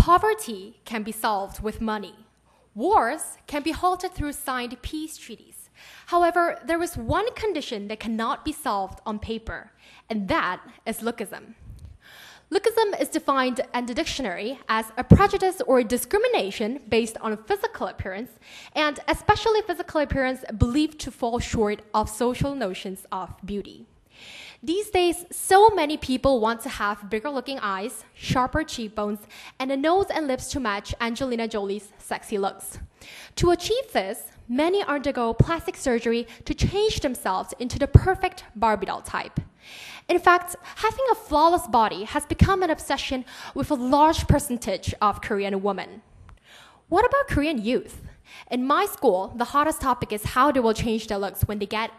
Poverty can be solved with money. Wars can be halted through signed peace treaties. However, there is one condition that cannot be solved on paper, and that is lookism. Lookism is defined in the dictionary as a prejudice or discrimination based on physical appearance, and especially physical appearance believed to fall short of social notions of beauty. These days, so many people want to have bigger-looking eyes, sharper cheekbones, and a nose and lips to match Angelina Jolie's sexy looks. To achieve this, many undergo plastic surgery to change themselves into the perfect Barbie doll type. In fact, having a flawless body has become an obsession with a large percentage of Korean women. What about Korean youth? In my school, the hottest topic is how they will change their looks when they get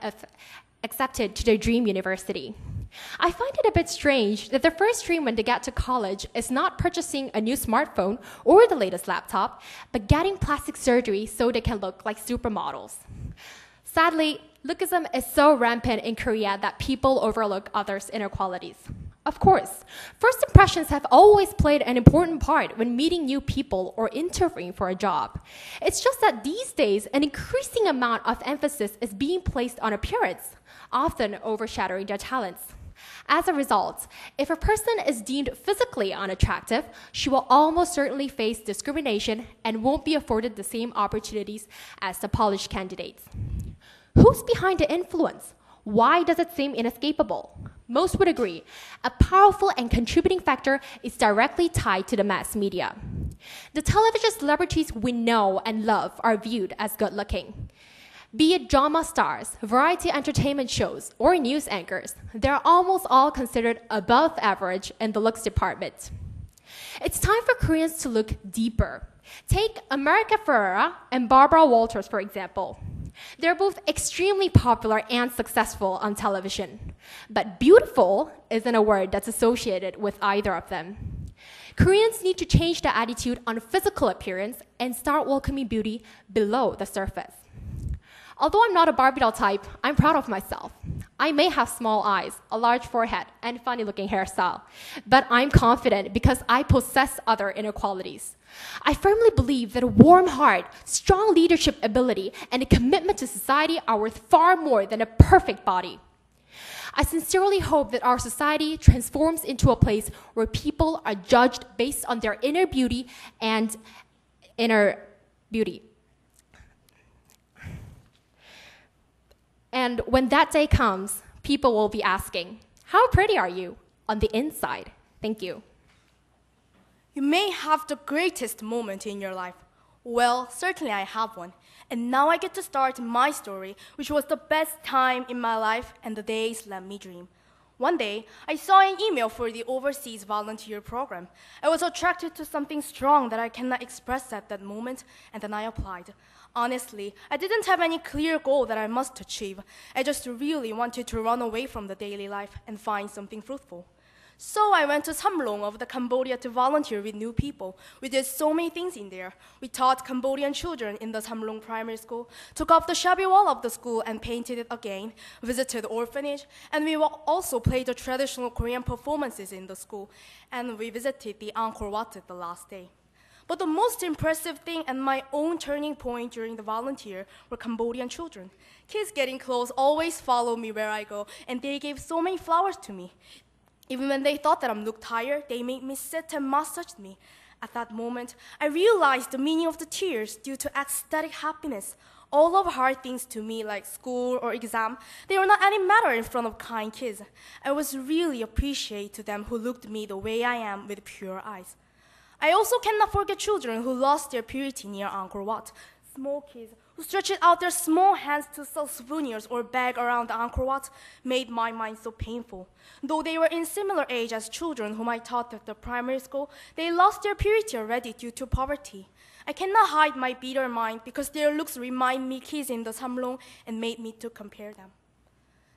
accepted to their dream university. I find it a bit strange that their first dream when they get to college is not purchasing a new smartphone or the latest laptop, but getting plastic surgery so they can look like supermodels. Sadly, lookism is so rampant in Korea that people overlook others' inequalities. Of course, first impressions have always played an important part when meeting new people or interviewing for a job. It's just that these days, an increasing amount of emphasis is being placed on appearance, often overshadowing their talents. As a result, if a person is deemed physically unattractive, she will almost certainly face discrimination and won't be afforded the same opportunities as the polished candidates. Who's behind the influence? Why does it seem inescapable? Most would agree, a powerful and contributing factor is directly tied to the mass media. The television celebrities we know and love are viewed as good-looking. Be it drama stars, variety entertainment shows, or news anchors, they're almost all considered above average in the looks department. It's time for Koreans to look deeper. Take America Ferrera and Barbara Walters, for example. They're both extremely popular and successful on television. But beautiful isn't a word that's associated with either of them. Koreans need to change their attitude on physical appearance and start welcoming beauty below the surface. Although I'm not a Barbie doll type, I'm proud of myself. I may have small eyes, a large forehead, and funny-looking hairstyle, but I'm confident because I possess other inequalities. I firmly believe that a warm heart, strong leadership ability, and a commitment to society are worth far more than a perfect body. I sincerely hope that our society transforms into a place where people are judged based on their inner beauty and inner beauty. And when that day comes, people will be asking, how pretty are you on the inside? Thank you. You may have the greatest moment in your life. Well, certainly I have one. And now I get to start my story, which was the best time in my life and the days let me dream. One day, I saw an email for the overseas volunteer program. I was attracted to something strong that I cannot express at that moment, and then I applied. Honestly, I didn't have any clear goal that I must achieve. I just really wanted to run away from the daily life and find something fruitful. So I went to Samlong of Cambodia to volunteer with new people. We did so many things in there. We taught Cambodian children in the Samlong primary school, took off the shabby wall of the school and painted it again, visited the orphanage, and we also played the traditional Korean performances in the school, and we visited the Angkor Wat the last day. But the most impressive thing and my own turning point during the volunteer were Cambodian children. Kids getting close always follow me where I go, and they gave so many flowers to me. Even when they thought that I looked tired, they made me sit and massaged me. At that moment, I realized the meaning of the tears due to ecstatic happiness. All of hard things to me, like school or exam, they were not any matter in front of kind kids. I was really appreciative to them who looked at me the way I am with pure eyes. I also cannot forget children who lost their purity near Angkor Wat. Small kids who stretched out their small hands to sell souvenirs or beg around Angkor Wat made my mind so painful. Though they were in similar age as children whom I taught at the primary school, they lost their purity already due to poverty. I cannot hide my bitter mind because their looks remind me kids in the Samlong and made me to compare them.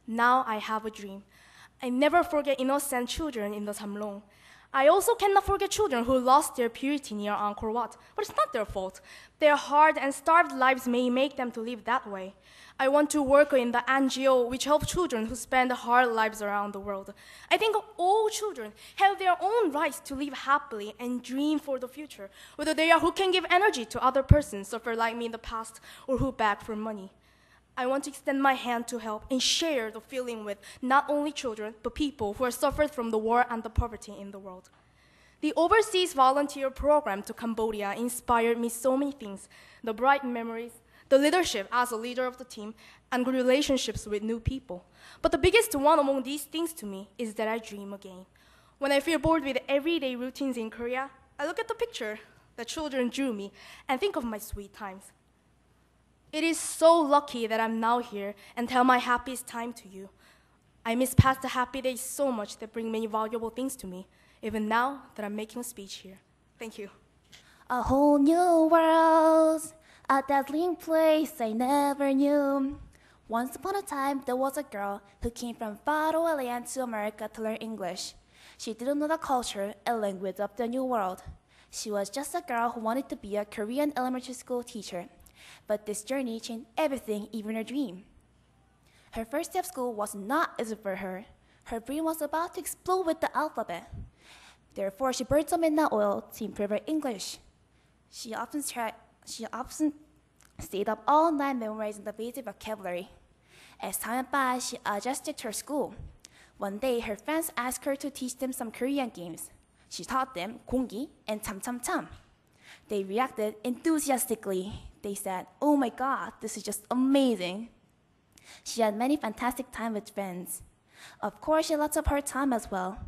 Now I have a dream. I never forget innocent children in the Samlong. I also cannot forget children who lost their purity near Angkor Wat, but it's not their fault. Their hard and starved lives may make them to live that way. I want to work in the NGO which helps children who spend hard lives around the world. I think all children have their own rights to live happily and dream for the future, whether they are who can give energy to other persons suffer like me in the past or who beg for money. I want to extend my hand to help and share the feeling with not only children, but people who have suffered from the war and the poverty in the world. The overseas volunteer program to Cambodia inspired me so many things: the bright memories, the leadership as a leader of the team, and good relationships with new people. But the biggest one among these things to me is that I dream again. When I feel bored with everyday routines in Korea, I look at the picture that children drew me and think of my sweet times. It is so lucky that I'm now here and tell my happiest time to you. I miss past the happy days so much that bring many valuable things to me, even now that I'm making a speech here. Thank you. A whole new world, a dazzling place I never knew. Once upon a time, there was a girl who came from faraway land to America to learn English. She didn't know the culture and language of the new world. She was just a girl who wanted to be a Korean elementary school teacher. But this journey changed everything, even her dream. Her first day of school was not easy for her. Her brain was about to explode with the alphabet. Therefore, she burned some midnight oil to improve her English. She often stayed up all night memorizing the basic vocabulary. As time went by, she adjusted to her school. One day, her friends asked her to teach them some Korean games. She taught them 공기 and 참참참. They reacted enthusiastically. They said, "Oh my God, this is just amazing." She had many fantastic times with friends. Of course, she had lots of hard time as well.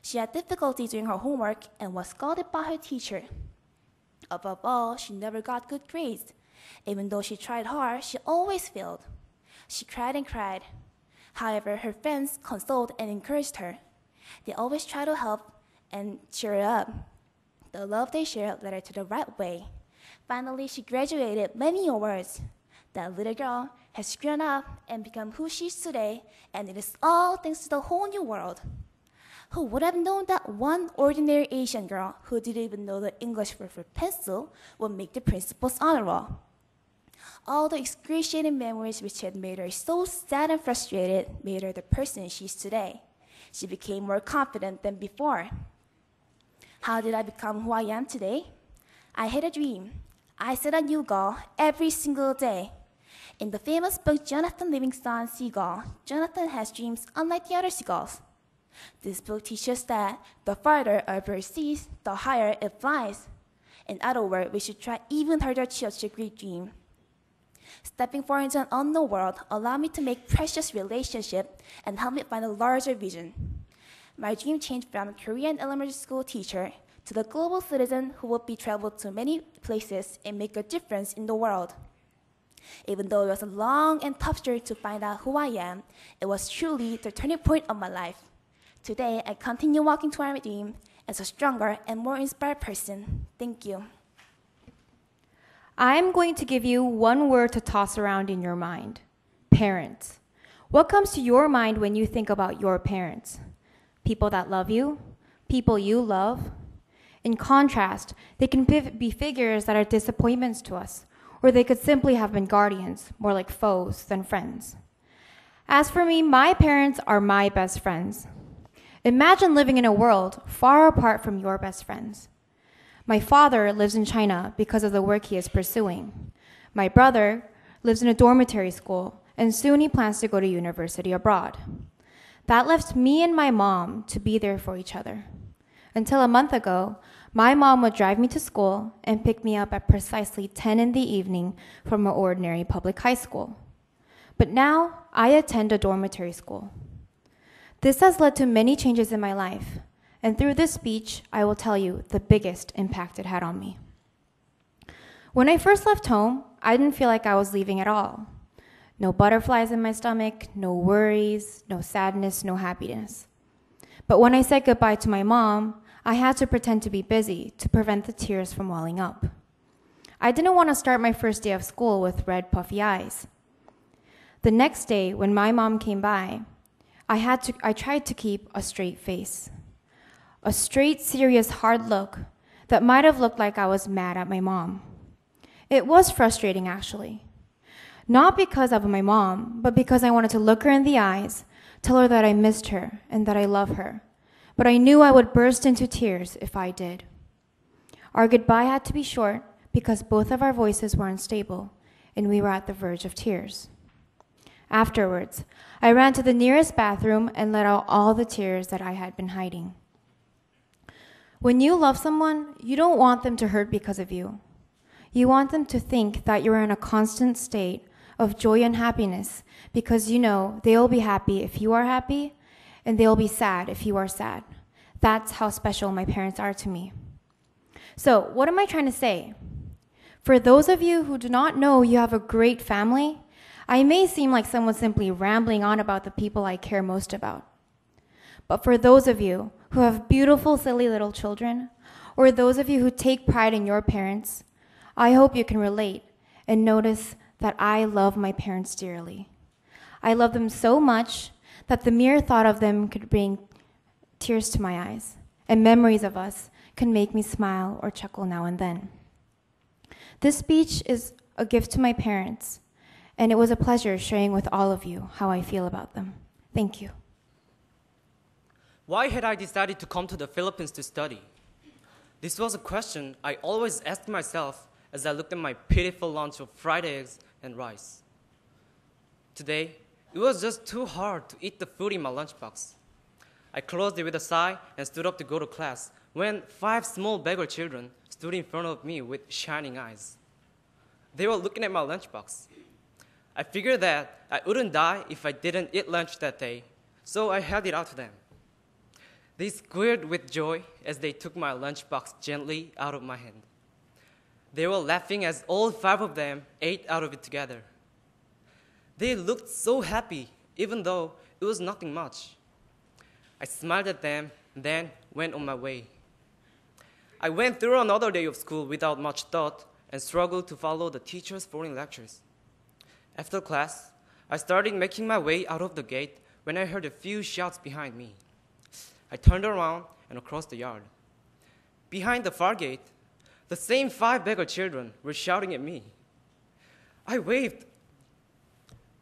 She had difficulty doing her homework and was scolded by her teacher. Above all, she never got good grades. Even though she tried hard, she always failed. She cried and cried. However, her friends consoled and encouraged her. They always tried to help and cheer her up. The love they shared led her to the right way. Finally, she graduated many awards. That little girl has grown up and become who she is today, and it is all thanks to the whole new world. Who would have known that one ordinary Asian girl who didn't even know the English word for pencil would make the principal's honor roll? All the excruciating memories which had made her so sad and frustrated made her the person she is today. She became more confident than before. How did I become who I am today? I had a dream. I set a new goal every single day. In the famous book Jonathan Livingston's Seagull, Jonathan has dreams unlike the other seagulls. This book teaches that the farther a bird sees, the higher it flies. In other words, we should try even harder to achieve a great dream. Stepping forward into an unknown world allowed me to make precious relationships and help me find a larger vision. My dream changed from a Korean elementary school teacher to the global citizen who would be traveled to many places and make a difference in the world. Even though it was a long and tough journey to find out who I am, it was truly the turning point of my life. Today, I continue walking toward my dream as a stronger and more inspired person. Thank you. I'm going to give you one word to toss around in your mind: parents. What comes to your mind when you think about your parents? People that love you? People you love? In contrast, they can be figures that are disappointments to us, or they could simply have been guardians, more like foes than friends. As for me, my parents are my best friends. Imagine living in a world far apart from your best friends. My father lives in China because of the work he is pursuing. My brother lives in a dormitory school, and soon he plans to go to university abroad. That left me and my mom to be there for each other. Until a month ago, my mom would drive me to school and pick me up at precisely 10 in the evening from an ordinary public high school. But now, I attend a dormitory school. This has led to many changes in my life, and through this speech, I will tell you the biggest impact it had on me. When I first left home, I didn't feel like I was leaving at all. No butterflies in my stomach, no worries, no sadness, no happiness. But when I said goodbye to my mom, I had to pretend to be busy to prevent the tears from welling up. I didn't want to start my first day of school with red, puffy eyes. The next day, when my mom came by, I tried to keep a straight face. a straight, serious, hard look that might have looked like I was mad at my mom. It was frustrating, actually. Not because of my mom, but because I wanted to look her in the eyes, tell her that I missed her and that I love her. But I knew I would burst into tears if I did. Our goodbye had to be short because both of our voices were unstable and we were at the verge of tears. Afterwards, I ran to the nearest bathroom and let out all the tears that I had been hiding. When you love someone, you don't want them to hurt because of you. You want them to think that you're in a constant state of joy and happiness because you know they'll be happy if you are happy and they'll be sad if you are sad. That's how special my parents are to me. So, what am I trying to say? For those of you who do not know you have a great family, I may seem like someone simply rambling on about the people I care most about. But for those of you who have beautiful, silly little children, or those of you who take pride in your parents, I hope you can relate and notice that I love my parents dearly. I love them so much that the mere thought of them could bring tears to my eyes, and memories of us can make me smile or chuckle now and then. This speech is a gift to my parents, and it was a pleasure sharing with all of you how I feel about them. Thank you. Why had I decided to come to the Philippines to study? This was a question I always asked myself as I looked at my pitiful lunch of fried eggs and rice. Today, it was just too hard to eat the food in my lunchbox. I closed it with a sigh and stood up to go to class when 5 small beggar children stood in front of me with shining eyes. They were looking at my lunchbox. I figured that I wouldn't die if I didn't eat lunch that day, so I held it out to them. They squealed with joy as they took my lunchbox gently out of my hand. They were laughing as all 5 of them ate out of it together. They looked so happy, even though it was nothing much. I smiled at them, then went on my way. I went through another day of school without much thought and struggled to follow the teacher's foreign lectures. After class, I started making my way out of the gate when I heard a few shouts behind me. I turned around and across the yard. Behind the far gate, the same 5 beggar children were shouting at me. I waved,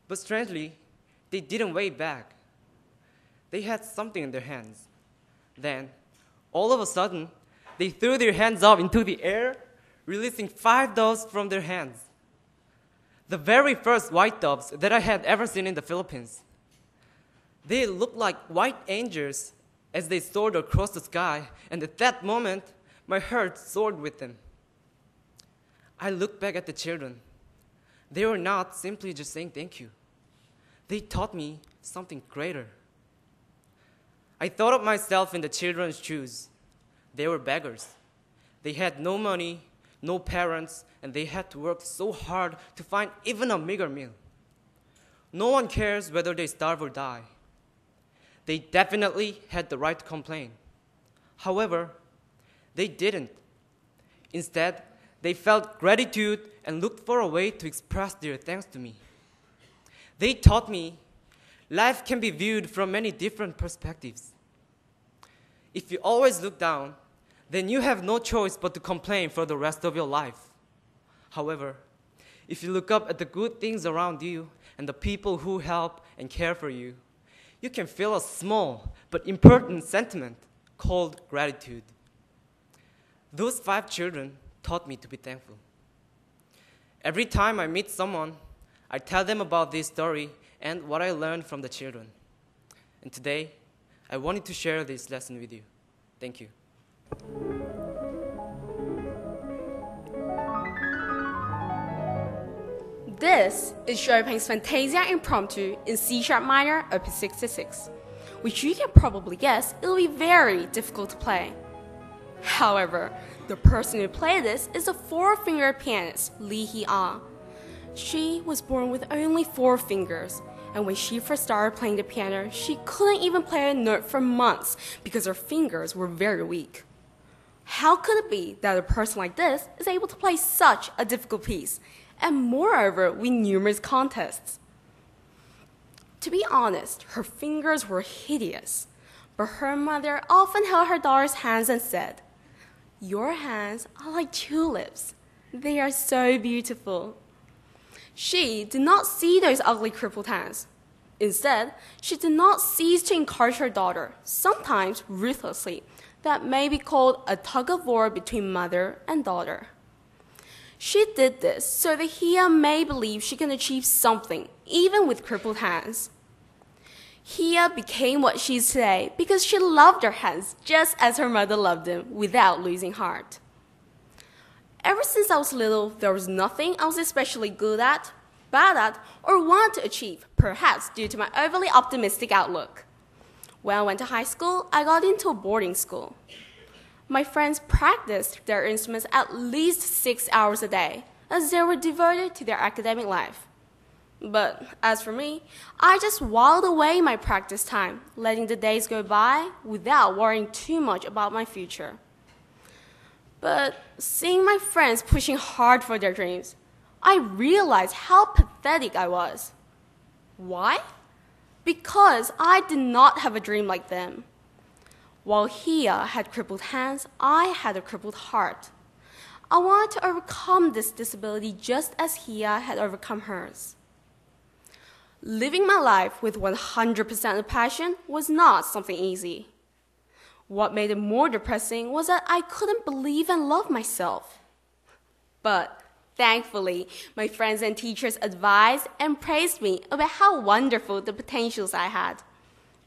but strangely, they didn't wave back. They had something in their hands. Then, all of a sudden, they threw their hands up into the air, releasing 5 doves from their hands. The very first white doves that I had ever seen in the Philippines. They looked like white angels as they soared across the sky, and at that moment, my heart soared with them. I looked back at the children. They were not simply just saying thank you. They taught me something greater. I thought of myself in the children's shoes. They were beggars. They had no money, no parents, and they had to work so hard to find even a meager meal. No one cares whether they starve or die. They definitely had the right to complain. However, they didn't. Instead, they felt gratitude and looked for a way to express their thanks to me. They taught me life can be viewed from many different perspectives. If you always look down, then you have no choice but to complain for the rest of your life. However, if you look up at the good things around you and the people who help and care for you, you can feel a small but important sentiment called gratitude. Those 5 children taught me to be thankful. Every time I meet someone, I tell them about this story and what I learned from the children. And today, I wanted to share this lesson with you. Thank you. This is Chopin's Fantaisie-Impromptu in C-sharp minor, Opus 66, which you can probably guess it will be very difficult to play. However, the person who played this is a 4-finger pianist, Lee Hee-ah. She was born with only 4 fingers, and when she first started playing the piano, she couldn't even play a note for months because her fingers were very weak. How could it be that a person like this is able to play such a difficult piece, and moreover win numerous contests? To be honest, her fingers were hideous, But her mother often held her daughter's hands and said, "Your hands are like tulips. They are so beautiful." She did not see those ugly crippled hands. Instead, she did not cease to encourage her daughter, sometimes ruthlessly, that may be called a tug-of-war between mother and daughter. She did this so that Hia may believe she can achieve something, even with crippled hands. Hia became what she is today because she loved her hands just as her mother loved them, without losing heart. Ever since I was little, there was nothing I was especially good at, bad at, or wanted to achieve, perhaps due to my overly optimistic outlook. When I went to high school, I got into a boarding school. My friends practiced their instruments at least 6 hours a day, as they were devoted to their academic life. But as for me, I just whiled away my practice time, letting the days go by without worrying too much about my future. But seeing my friends pushing hard for their dreams, I realized how pathetic I was. Why? Because I did not have a dream like them. While Hia had crippled hands, I had a crippled heart. I wanted to overcome this disability just as Hia had overcome hers. Living my life with 100% of passion was not something easy. What made it more depressing was that I couldn't believe and love myself. But thankfully, my friends and teachers advised and praised me about how wonderful the potentials I had.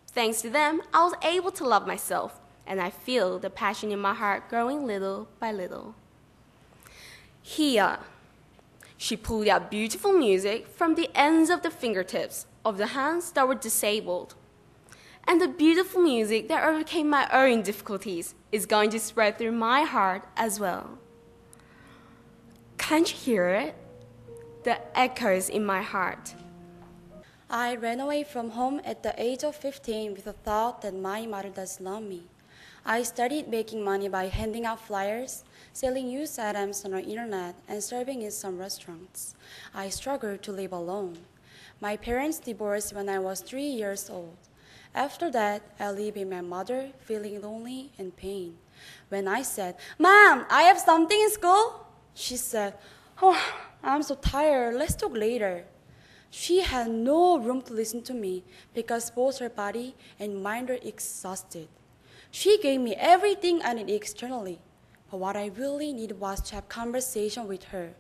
Thanks to them, I was able to love myself, and I feel the passion in my heart growing little by little. Hia. She pulled out beautiful music from the ends of the fingertips of the hands that were disabled. And the beautiful music that overcame my own difficulties is going to spread through my heart as well. Can't you hear it? The echoes in my heart. I ran away from home at the age of 15 with the thought that my mother does love me. I started making money by handing out flyers, selling used items on the internet, and serving in some restaurants. I struggled to live alone. My parents divorced when I was 3 years old. After that, I lived with my mother, feeling lonely and pain. When I said, "Mom, I have something in school," she said, "Oh, I'm so tired, let's talk later." She had no room to listen to me because both her body and mind were exhausted. She gave me everything I needed externally, but what I really needed was to have conversation with her.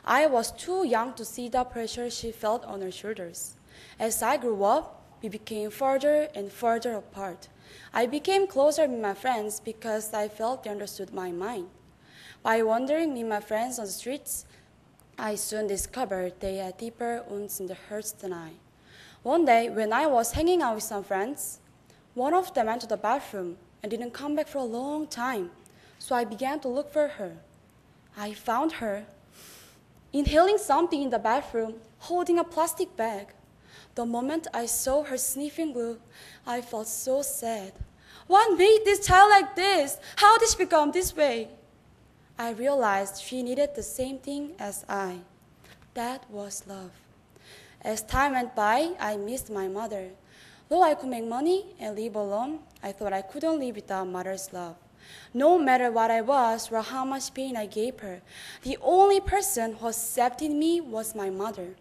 I was too young to see the pressure she felt on her shoulders. As I grew up, we became further and further apart. I became closer with my friends because I felt they understood my mind. By wandering with my friends on the streets, I soon discovered they had deeper wounds in their hearts than I. One day, when I was hanging out with some friends, one of them went to the bathroom and didn't come back for a long time, so I began to look for her. I found her, inhaling something in the bathroom, holding a plastic bag. The moment I saw her sniffing glue, I felt so sad. What made this child like this? How did she become this way? I realized she needed the same thing as I. That was love. As time went by, I missed my mother. Though I could make money and live alone, I thought I couldn't live without mother's love. No matter what I was or how much pain I gave her, the only person who accepted me was my mother.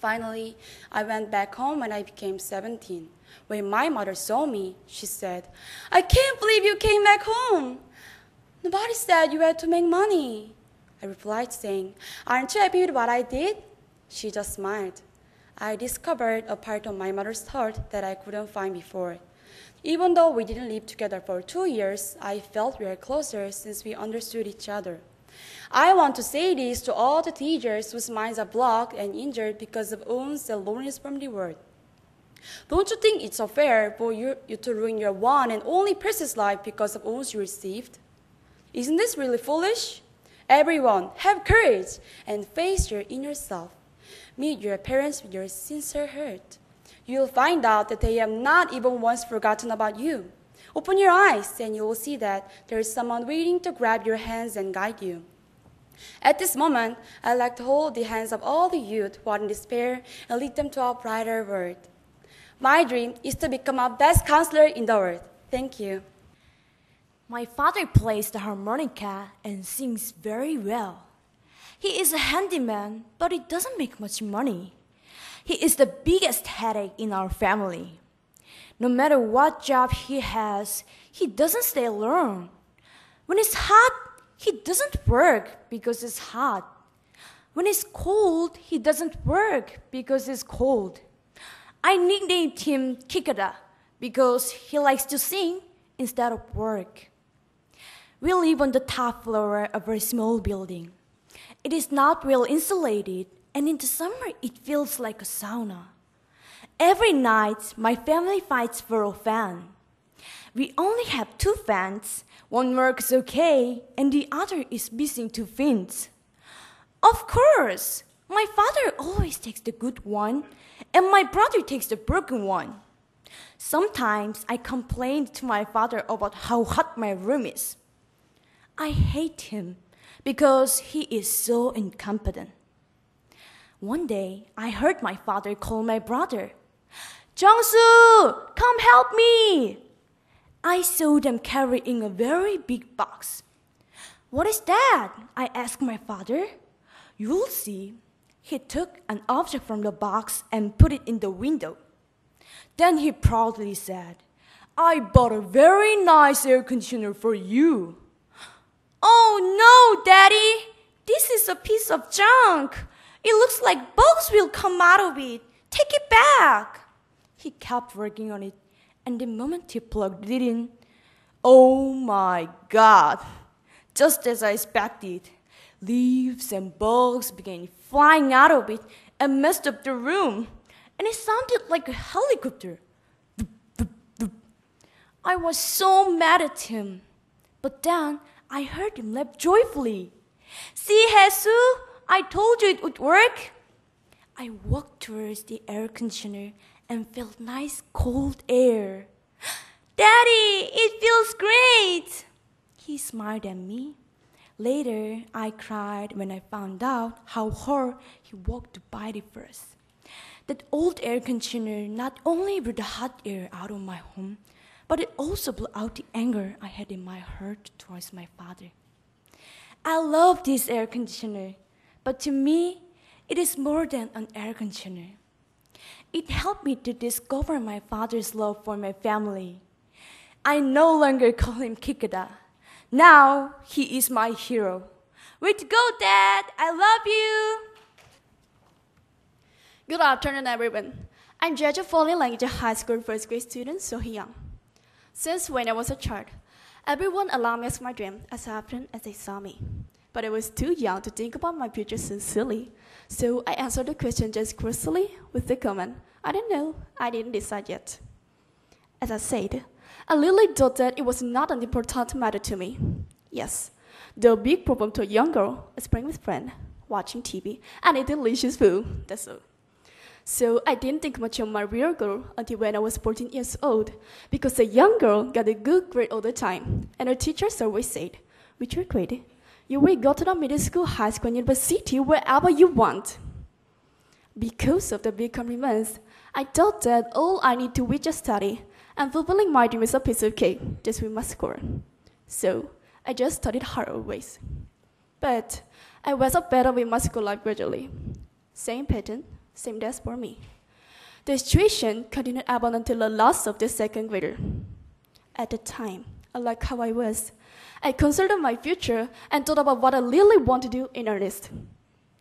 Finally, I went back home when I became 17. When my mother saw me, she said, "I can't believe you came back home. Nobody said you had to make money." I replied saying, "Aren't you happy with what I did?" She just smiled. I discovered a part of my mother's heart that I couldn't find before. Even though we didn't live together for 2 years, I felt we were closer since we understood each other. I want to say this to all the teenagers whose minds are blocked and injured because of wounds and loneliness from the world. Don't you think it's unfair for you to ruin your one and only precious life because of wounds you received? Isn't this really foolish? Everyone, have courage and face your inner self. Meet your parents with your sincere heart. You'll find out that they have not even once forgotten about you. Open your eyes and you will see that there is someone waiting to grab your hands and guide you. At this moment, I'd like to hold the hands of all the youth who are in despair and lead them to a brighter world. My dream is to become a best counselor in the world. Thank you. My father plays the harmonica and sings very well. He is a handyman, but he doesn't make much money. He is the biggest headache in our family. No matter what job he has, he doesn't stay alone. When it's hot, he doesn't work because it's hot. When it's cold, he doesn't work because it's cold. I nicknamed him Kikada because he likes to sing instead of work. We live on the top floor of a small building. It is not well insulated, and in the summer it feels like a sauna. Every night, my family fights for a fan. We only have 2 fans. One works okay, and the other is missing 2 fins. Of course, my father always takes the good one, and my brother takes the broken one. Sometimes I complain to my father about how hot my room is. I hate him because he is so incompetent. One day, I heard my father call my brother. "Jungsu, come help me!" I saw them carrying a very big box. "What is that?" I asked my father. "You'll see." He took an object from the box and put it in the window. Then he proudly said, "I bought a very nice air conditioner for you." "Oh no, Daddy! This is a piece of junk. It looks like bugs will come out of it. Take it back." He kept working on it, and the moment he plugged it in, oh my God! Just as I expected, leaves and bugs began flying out of it and messed up the room, and it sounded like a helicopter. Doop, doop, doop. I was so mad at him, but then I heard him laugh joyfully. "See, Jesus, I told you it would work." I walked towards the air conditioner and felt nice cold air. "Daddy, it feels great." He smiled at me. Later, I cried when I found out how hard he worked to buy it first. That old air conditioner not only blew the hot air out of my home, but it also blew out the anger I had in my heart towards my father. I love this air conditioner, but to me, it is more than an air conditioner. It helped me to discover my father's love for my family. I no longer call him Kikada. Now, he is my hero. Way to go, Dad! I love you! Good afternoon, everyone. I'm Judge of Foreign Language High School first grade student Sohee Young. Since when I was a child, everyone allowed me as my dream as often as they saw me. But I was too young to think about my future sincerely, so I answered the question just cruelly with the comment, "I don't know, I didn't decide yet." As I said, I really thought that it was not an important matter to me. Yes, the big problem to a young girl is playing with friends, watching TV, and eating delicious food, that's all. So I didn't think much of my real goal until when I was 14 years old, because a young girl got a good grade all the time, and her teachers always said, "With your grade, you will go to the middle school, high school, and university, wherever you want." Because of the big compliments, I thought that all I need to was just study, and fulfilling my dream is a piece of cake, just with my score. So I just studied hard always. But I was up better with my school life gradually. Same pattern, same desk for me. The situation continued on until the last of the second grader. At the time, unlike how I was, I considered my future and thought about what I really want to do in earnest.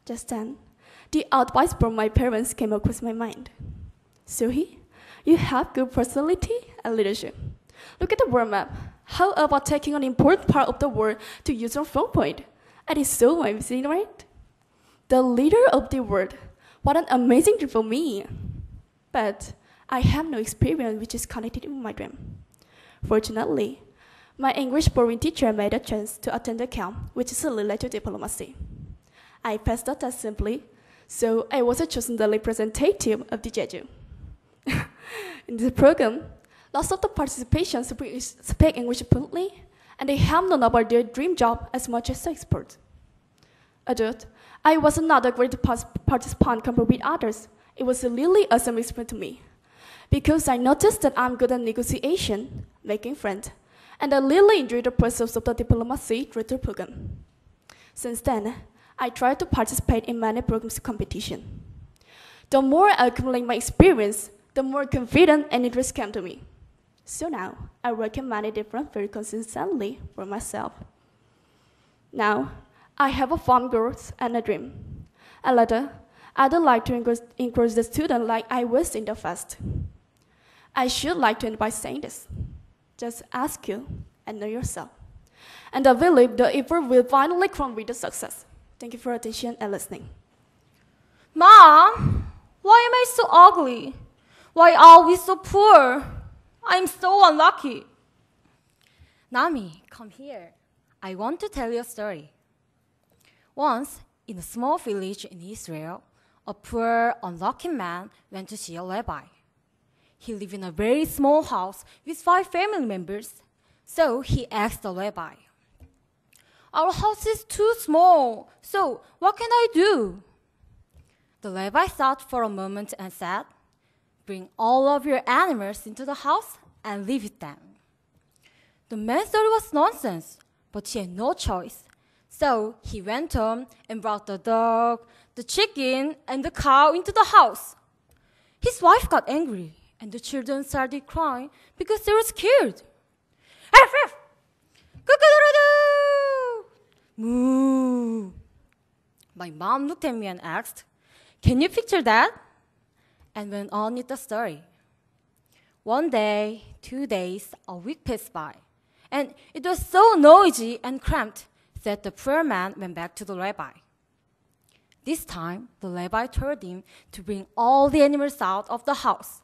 Just then, the advice from my parents came across my mind. "Sohee, you have good personality and leadership. Look at the world map. How about taking an important part of the world to use your phone point? It is so amazing, right? The leader of the world. What an amazing dream for me. But I have no experience which is connected with my dream. Fortunately, my English foreign teacher made a chance to attend the camp, which is related to diplomacy. I passed the test simply, so I was chosen the representative of the Jeju. In the program, lots of the participants speak English fluently, and they have known about their dream job as much as experts. Although I was not a great participant compared with others, it was a really awesome experience to me. because I noticed that I'm good at negotiation, making friends, and I really enjoy the process of the diplomacy through the program. Since then, I try to participate in many programs competition. The more I accumulate my experience, the more confident and interest come to me. So now, I work in many different fields consistently for myself. Now, I have a fun goals and a dream. And later, I'd like to encourage the student like I was in the past. I should like to end by saying this. Just ask you and know yourself. And I believe the effort will finally come with the success. Thank you for attention and listening. Mom, why am I so ugly? Why are we so poor? I'm so unlucky. Nami, come here. I want to tell you a story. Once, in a small village in Israel, a poor, unlucky man went to see a rabbi. He lived in a very small house with 5 family members, so he asked the rabbi, "Our house is too small, so what can I do?" The rabbi thought for a moment and said, "Bring all of your animals into the house and live with them." The man thought it was nonsense, but he had no choice. So he went home and brought the dog, the chicken, and the cow into the house. His wife got angry, and the children started crying because they were scared. Arf, arf! Cock-a-doodle-doo! Moo! My mom looked at me and asked, "Can you picture that?" And went on with the story. One day, 2 days, a week passed by, and it was so noisy and cramped that the poor man went back to the rabbi. This time, the rabbi told him to bring all the animals out of the house.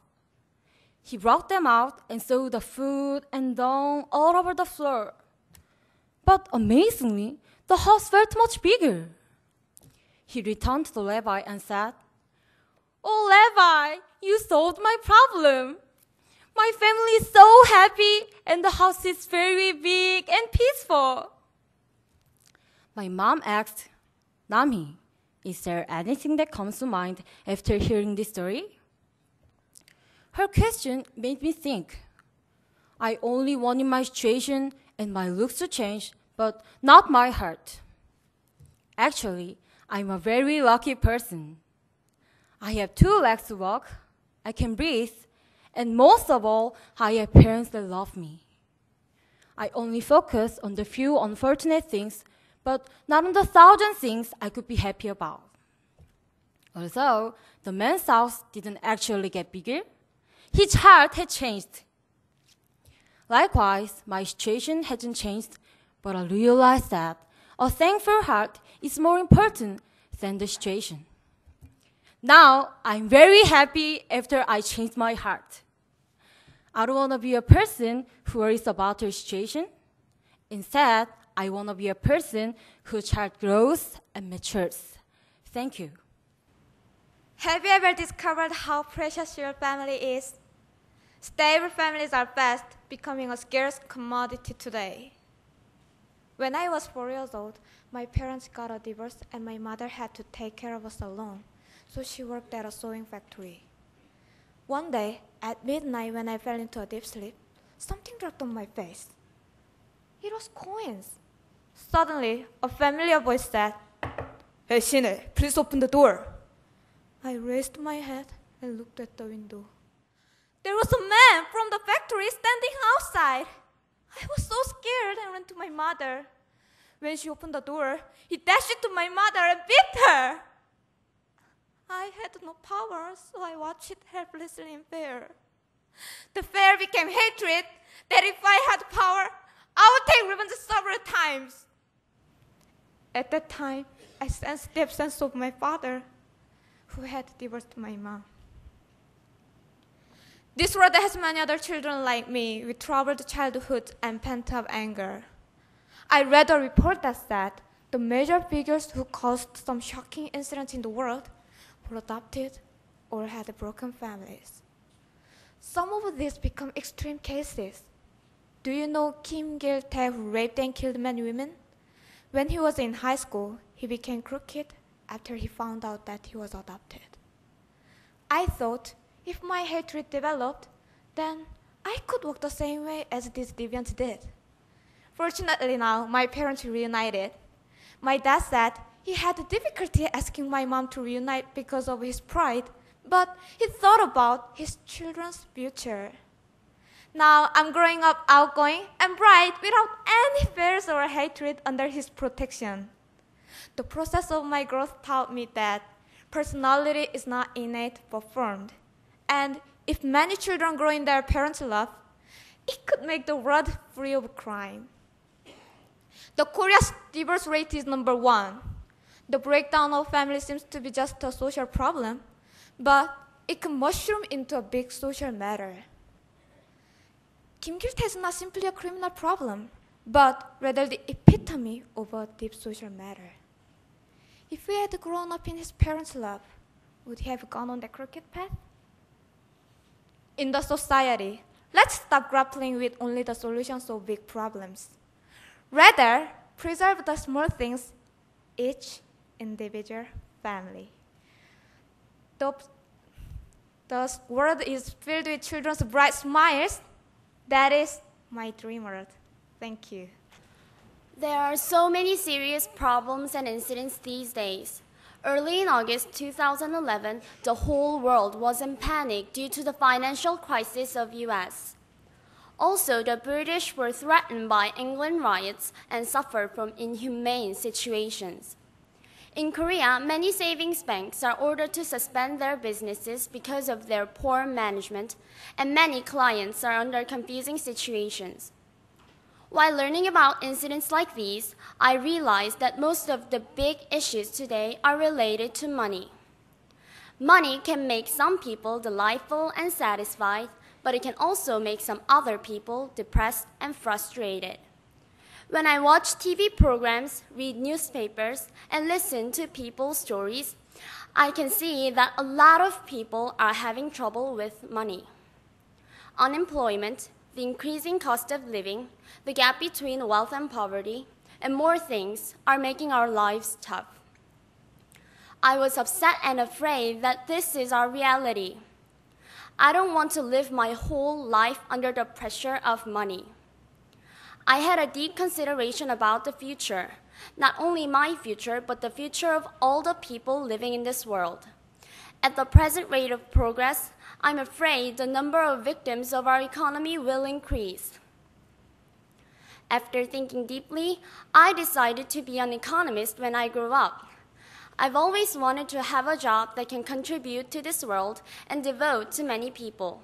He brought them out and saw the food and dung all over the floor. But amazingly, the house felt much bigger. He returned to the rabbi and said, "Oh, rabbi, you solved my problem. My family is so happy and the house is very big and peaceful." My mom asked, "Nami, is there anything that comes to mind after hearing this story?" Her question made me think. I only wanted my situation and my looks to change, but not my heart. Actually, I'm a very lucky person. I have 2 legs to walk, I can breathe, and most of all, I have parents that love me. I only focus on the few unfortunate things, but not on the 1,000 things I could be happy about. Although the man's house didn't actually get bigger, his heart had changed. Likewise, my situation hasn't changed, but I realized that a thankful heart is more important than the situation. Now, I'm very happy after I changed my heart. I don't want to be a person who worries about her situation. Instead, I want to be a person whose heart grows and matures. Thank you. Have you ever discovered how precious your family is? Stable families are fast becoming a scarce commodity today. When I was 4 years old, my parents got a divorce and my mother had to take care of us alone, so she worked at a sewing factory. One day, at midnight when I fell into a deep sleep, something dropped on my face. It was coins. Suddenly, a familiar voice said, "Hey, Shine, please open the door." I raised my head and looked at the window. There was a man from the factory standing outside. I was so scared and ran to my mother. When she opened the door, he dashed into my mother and beat her. I had no power, so I watched it helplessly in fear. The fear became hatred, that if I had power, I would take revenge several times. At that time, I sensed the absence of my father, who had divorced my mom. This world has many other children like me with troubled childhood and pent-up anger. I read a report that said the major figures who caused some shocking incidents in the world were adopted or had broken families. Some of these become extreme cases. Do you know Kim Gil-tae, who raped and killed many women? When he was in high school, he became crooked after he found out that he was adopted. I thought if my hatred developed, then I could walk the same way as this deviant did. Fortunately now, my parents reunited. My dad said he had difficulty asking my mom to reunite because of his pride, but he thought about his children's future. Now I'm growing up outgoing and bright without any fears or hatred under his protection. The process of my growth taught me that personality is not innate but formed. And if many children grow in their parents' love, it could make the world free of crime. The Korea's divorce rate is number 1. The breakdown of family seems to be just a social problem, but it can mushroom into a big social matter. Kim Gil-tae is not simply a criminal problem, but rather the epitome of a deep social matter. If he had grown up in his parents' love, would he have gone on the crooked path? In the society, let's stop grappling with only the solutions of big problems. Rather, preserve the small things, each individual family. The world is filled with children's bright smiles. That is my dream world. Thank you. There are so many serious problems and incidents these days. Early in August 2011, the whole world was in panic due to the financial crisis of US. Also, the British were threatened by England riots and suffered from inhumane situations. In Korea, many savings banks are ordered to suspend their businesses because of their poor management, and many clients are under confusing situations. While learning about incidents like these, I realized that most of the big issues today are related to money. Money can make some people delightful and satisfied, but it can also make some other people depressed and frustrated. When I watch TV programs, read newspapers, and listen to people's stories, I can see that a lot of people are having trouble with money. Unemployment, the increasing cost of living, the gap between wealth and poverty, and more things are making our lives tough. I was upset and afraid that this is our reality. I don't want to live my whole life under the pressure of money. I had a deep consideration about the future, not only my future, but the future of all the people living in this world. At the present rate of progress, I'm afraid the number of victims of our economy will increase. After thinking deeply, I decided to be an economist when I grew up. I've always wanted to have a job that can contribute to this world and devote to many people.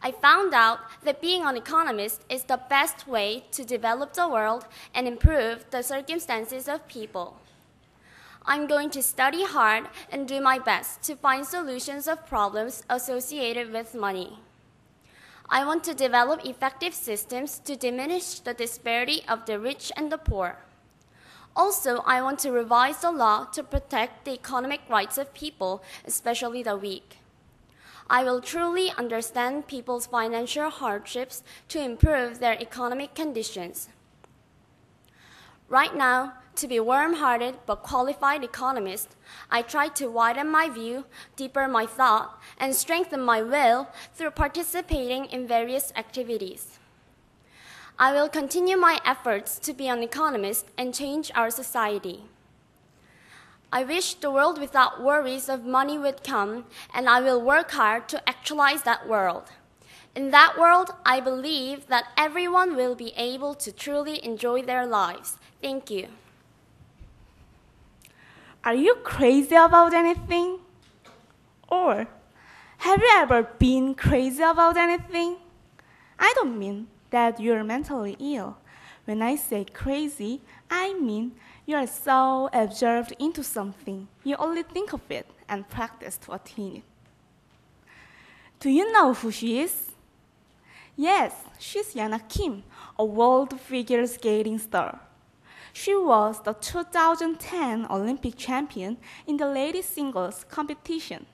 I found out that being an economist is the best way to develop the world and improve the circumstances of people. I'm going to study hard and do my best to find solutions of problems associated with money. I want to develop effective systems to diminish the disparity of the rich and the poor. Also, I want to revise the law to protect the economic rights of people, especially the weak. I will truly understand people's financial hardships to improve their economic conditions. Right now, to be warm-hearted but qualified economist, I try to widen my view, deepen my thought, and strengthen my will through participating in various activities. I will continue my efforts to be an economist and change our society. I wish the world without worries of money would come, and I will work hard to actualize that world. In that world, I believe that everyone will be able to truly enjoy their lives. Thank you. Are you crazy about anything? Or have you ever been crazy about anything? I don't mean that you're mentally ill. When I say crazy, I mean you are so absorbed into something, you only think of it and practice to attain it. Do you know who she is? Yes, she's Jana Kim, a world figure skating star. She was the 2010 Olympic champion in the ladies singles competition.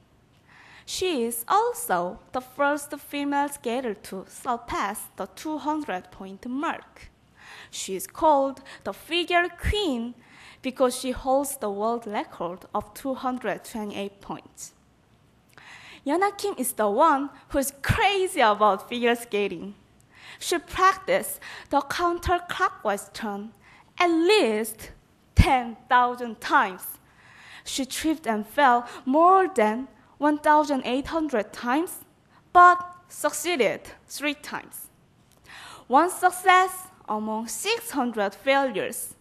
She is also the first female skater to surpass the 200-point mark. She is called the figure queen because she holds the world record of 228 points. Jana Kim is the one who's crazy about figure skating. She practiced the counterclockwise turn at least 10,000 times. She tripped and fell more than 1,800 times, but succeeded 3 times. One success among 600 failures.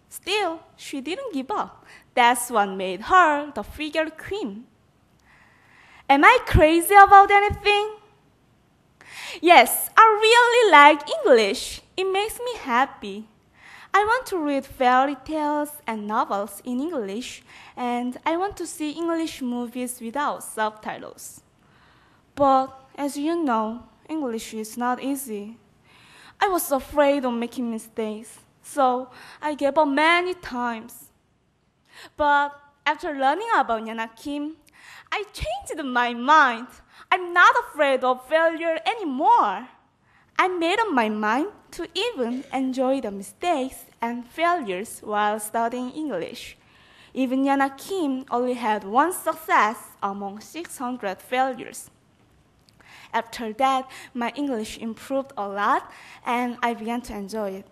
Still, she didn't give up. That's what made her the figure queen. Am I crazy about anything? Yes, I really like English. It makes me happy. I want to read fairy tales and novels in English, and I want to see English movies without subtitles. But as you know, English is not easy. I was afraid of making mistakes, so I gave up many times. But after learning about Jana Kim, I changed my mind. I'm not afraid of failure anymore. I made up my mind to even enjoy the mistakes and failures while studying English. Even Jana Kim only had 1 success among 600 failures. After that, my English improved a lot and I began to enjoy it.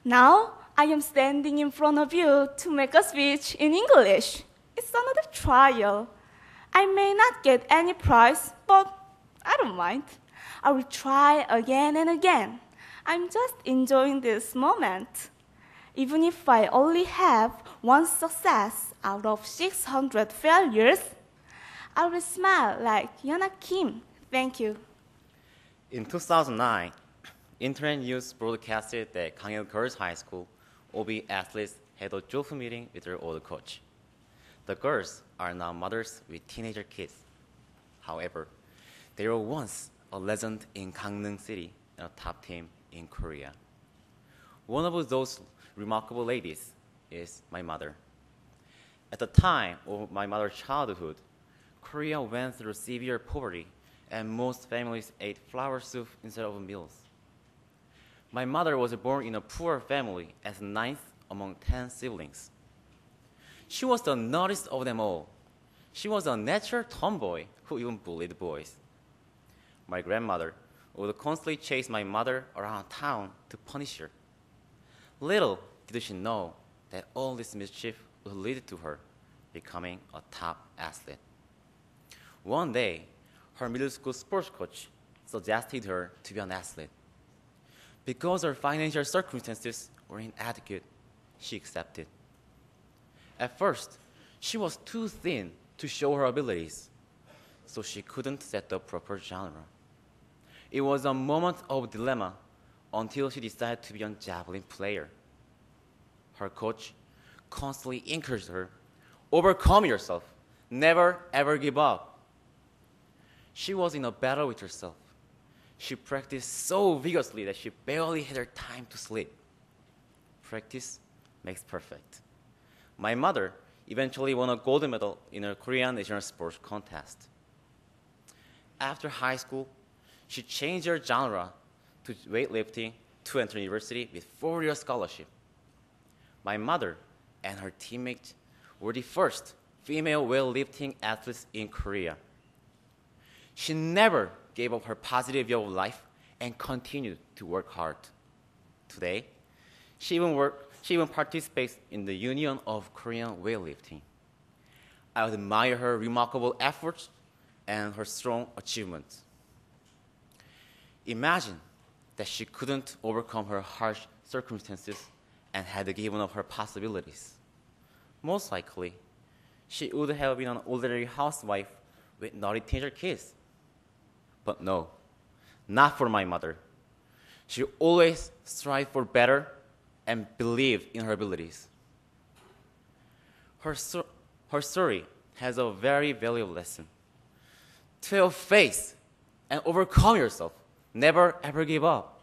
Now, I am standing in front of you to make a speech in English. It's another trial. I may not get any prize, but I don't mind. I will try again and again. I'm just enjoying this moment. Even if I only have 1 success out of 600 failures, I will smile like Jana Kim. Thank you. In 2009, Internet News broadcasted that Gangil Girls High School OB athletes had a joyful meeting with their old coach. The girls are now mothers with teenager kids. However, they were once a legend in Gangneung City and a top team in Korea. One of those remarkable ladies is my mother. At the time of my mother's childhood, Korea went through severe poverty and most families ate flour soup instead of meals. My mother was born in a poor family as 9th among 10 siblings. She was the naughtiest of them all. She was a natural tomboy who even bullied boys. My grandmother would constantly chase my mother around town to punish her. Little did she know that all this mischief would lead to her becoming a top athlete. One day, her middle school sports coach suggested her to be an athlete. Because her financial circumstances were inadequate, she accepted. At first, she was too thin to show her abilities, so she couldn't set the proper genre. It was a moment of dilemma until she decided to be a javelin player. Her coach constantly encouraged her, overcome yourself, never ever give up. She was in a battle with herself. She practiced so vigorously that she barely had her time to sleep. Practice makes perfect. My mother eventually won a gold medal in a Korean national sports contest. After high school, she changed her genre to weightlifting to enter university with 4-year scholarship. My mother and her teammates were the first female weightlifting athletes in Korea. She never gave up her positive view of life and continued to work hard. Today, she even participates in the Union of Korean Weightlifting. I admire her remarkable efforts and her strong achievements. Imagine that she couldn't overcome her harsh circumstances and had given up her possibilities. Most likely, she would have been an ordinary housewife with naughty teenager kids. But no, not for my mother. She always strived for better and believed in her abilities. Her story has a very valuable lesson. To have faith and overcome yourself. Never ever give up.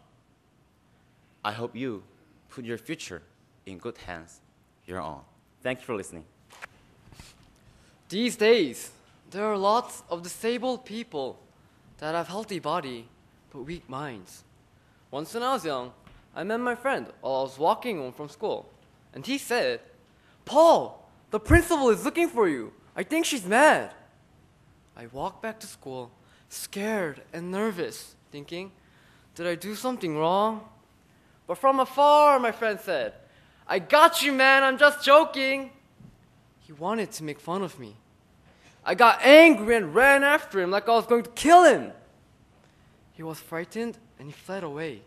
I hope you put your future in good hands, your own. Thank you for listening. These days, there are lots of disabled people that have healthy body but weak minds. Once when I was young, I met my friend while I was walking home from school, and he said, "Paul, the principal is looking for you. I think she's mad." I walked back to school, scared and nervous, thinking, did I do something wrong? But from afar, my friend said, I got you, man, I'm just joking. He wanted to make fun of me. I got angry and ran after him like I was going to kill him. He was frightened and he fled away.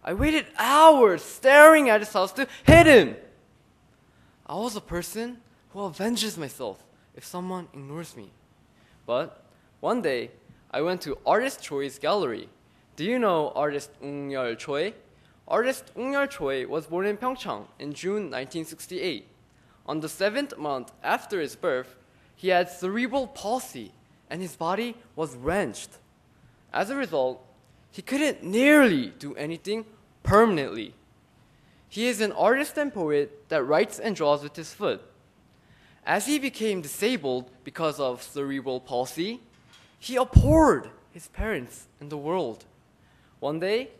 I waited hours staring at his house to hit him. I was a person who avenges myself if someone ignores me. But one day, I went to Artist Choi's gallery. Do you know artist Ung-yeol Choi? Artist Ung-yeol Choi was born in Pyeongchang in June 1968. On the 7th month after his birth, he had cerebral palsy and his body was wrenched. As a result, he couldn't nearly do anything permanently. He is an artist and poet that writes and draws with his foot. As he became disabled because of cerebral palsy, he abhorred his parents and the world. One day,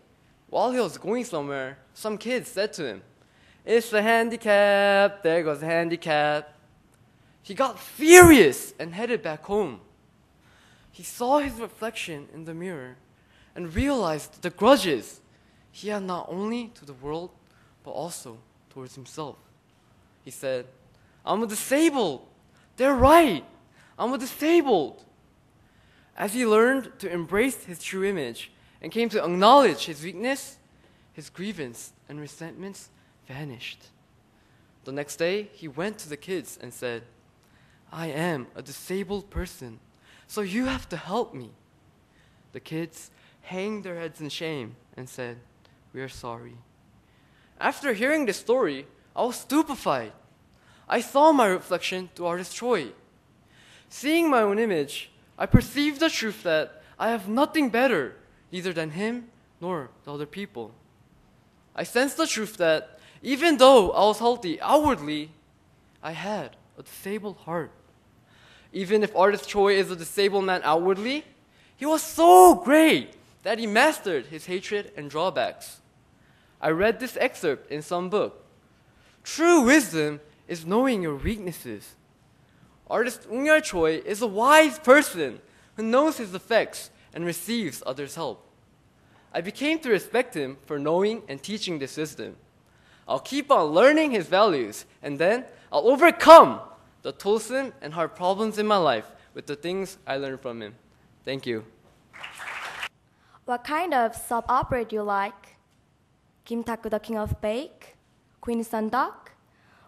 while he was going somewhere, some kids said to him, "It's a handicap, there goes a handicap." He got furious and headed back home. He saw his reflection in the mirror and realized the grudges he had not only to the world, but also towards himself. He said, "I'm disabled. They're right. I'm disabled." As he learned to embrace his true image and came to acknowledge his weakness, his grievance and resentments vanished. The next day, he went to the kids and said, "I am a disabled person, so you have to help me." The kids hanged their heads in shame and said, "We are sorry." After hearing this story, I was stupefied. I saw my reflection to Artist Choi. Seeing my own image, I perceived the truth that I have nothing better, neither than him nor the other people. I sensed the truth that even though I was healthy outwardly, I had a disabled heart. Even if Artist Choi is a disabled man outwardly, he was so great that he mastered his hatred and drawbacks. I read this excerpt in some book. True wisdom is knowing your weaknesses. Artist Ung-yeol Choi is a wise person who knows his effects and receives others' help. I became to respect him for knowing and teaching this wisdom. I'll keep on learning his values, and then I'll overcome the toilsome and hard problems in my life with the things I learned from him. Thank you. What kind of soap opera do you like? Kim Tak-gu, the King of Bake? Queen Sundok?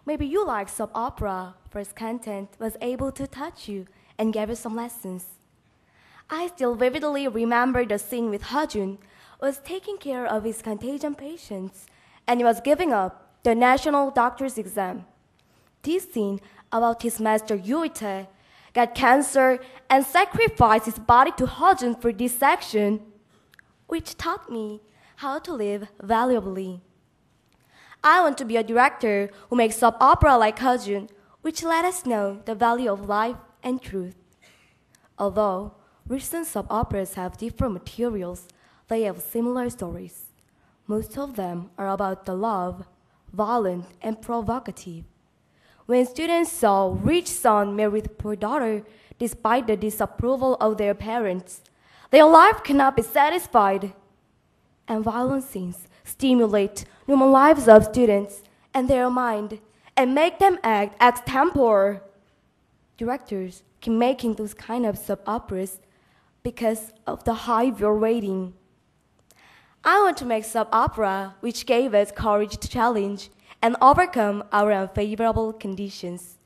Maybe you like soap opera, for its content was able to touch you and gave you some lessons. I still vividly remember the scene with Hajun was taking care of his contagion patients and he was giving up the national doctor's exam. This scene about his master Yuite got cancer and sacrificed his body to Hajun for dissection, which taught me how to live valuably. I want to be a director who makes soap opera like Hajun, which let us know the value of life and truth. Although recent soap operas have different materials, they have similar stories. Most of them are about the love, violent, and provocative. When students saw rich son married poor daughter despite the disapproval of their parents, their life cannot be satisfied. And violent scenes stimulate normal lives of students and their mind and make them act extempore. Directors keep making those kind of soap operas because of the high viewer rating. I want to make soap opera which gave us courage to challenge and overcome our unfavorable conditions.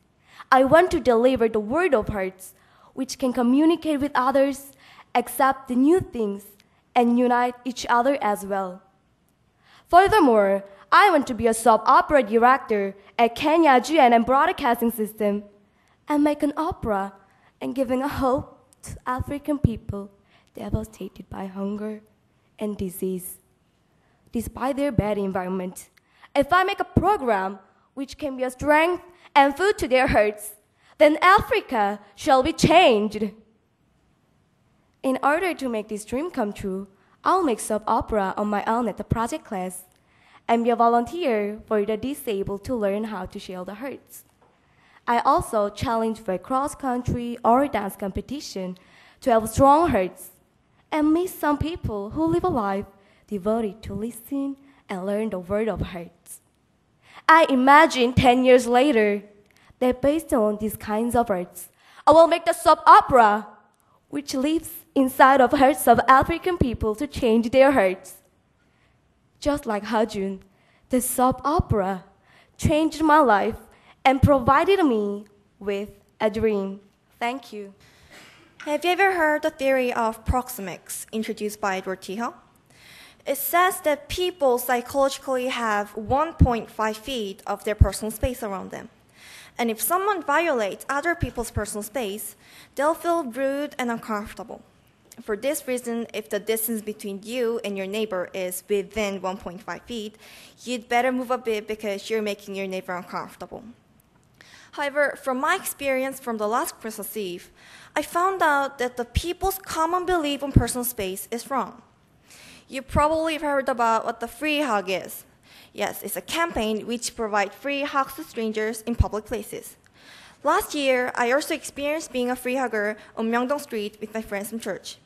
I want to deliver the word of hearts which can communicate with others, accept the new things, and unite each other as well. Furthermore, I want to be a soap opera director at Kenya GNM Broadcasting System and make an opera and giving a hope to African people devastated by hunger and disease. Despite their bad environment, if I make a program which can be a strength and food to their hearts, then Africa shall be changed. In order to make this dream come true, I'll make soap opera on my own at the project class and be a volunteer for the disabled to learn how to share the hurts. I also challenged for a cross-country or dance competition to have strong hearts and meet some people who live a life devoted to listen and learn the word of hearts. I imagine 10 years later that based on these kinds of arts, I will make the soap opera, which lives inside of hearts of African people to change their hearts. Just like Hajun, the soap opera changed my life and provided me with a dream. Thank you. Have you ever heard the theory of proxemics introduced by Edward T. Hall? It says that people psychologically have 1.5 feet of their personal space around them. And if someone violates other people's personal space, they'll feel rude and uncomfortable. For this reason, if the distance between you and your neighbor is within 1.5 feet, you'd better move a bit because you're making your neighbor uncomfortable. However, from my experience from the last Christmas Eve, I found out that the people's common belief on personal space is wrong. You probably have heard about what the free hug is. Yes, it's a campaign which provides free hugs to strangers in public places. Last year, I also experienced being a free hugger on Myeongdong Street with my friends from church.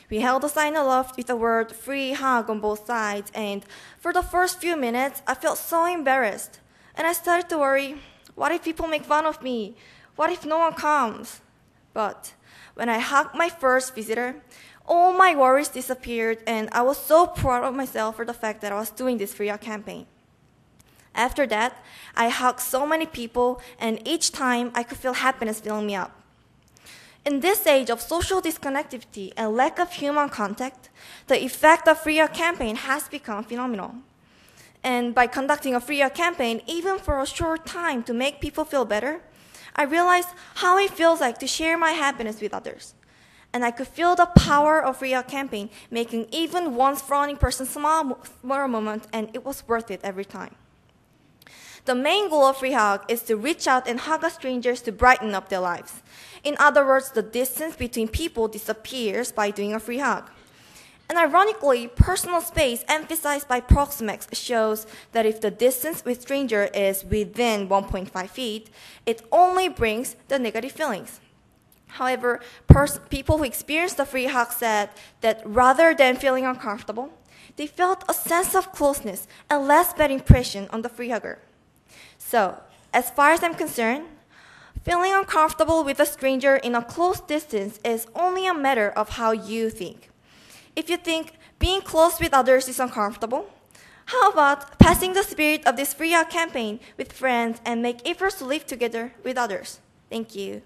We held a sign aloft with the word free hug on both sides, and for the first few minutes, I felt so embarrassed. And I started to worry, what if people make fun of me? What if no one comes? But when I hugged my first visitor, all my worries disappeared, and I was so proud of myself for the fact that I was doing this free hug campaign. After that, I hugged so many people, and each time I could feel happiness filling me up. In this age of social disconnectivity and lack of human contact, the effect of free hug campaign has become phenomenal. And by conducting a free hug campaign, even for a short time to make people feel better, I realized how it feels like to share my happiness with others. And I could feel the power of free hug campaign making even one frowning person smile for a moment, and it was worth it every time. The main goal of free hug is to reach out and hug strangers to brighten up their lives. In other words, the distance between people disappears by doing a free hug. And ironically, personal space emphasized by proxemics shows that if the distance with stranger is within 1.5 feet, it only brings the negative feelings. However, people who experienced the free hug said that rather than feeling uncomfortable, they felt a sense of closeness and less bad impression on the free hugger. So, as far as I'm concerned, feeling uncomfortable with a stranger in a close distance is only a matter of how you think. If you think being close with others is uncomfortable, how about passing the spirit of this free hug campaign with friends and make efforts to live together with others? Thank you.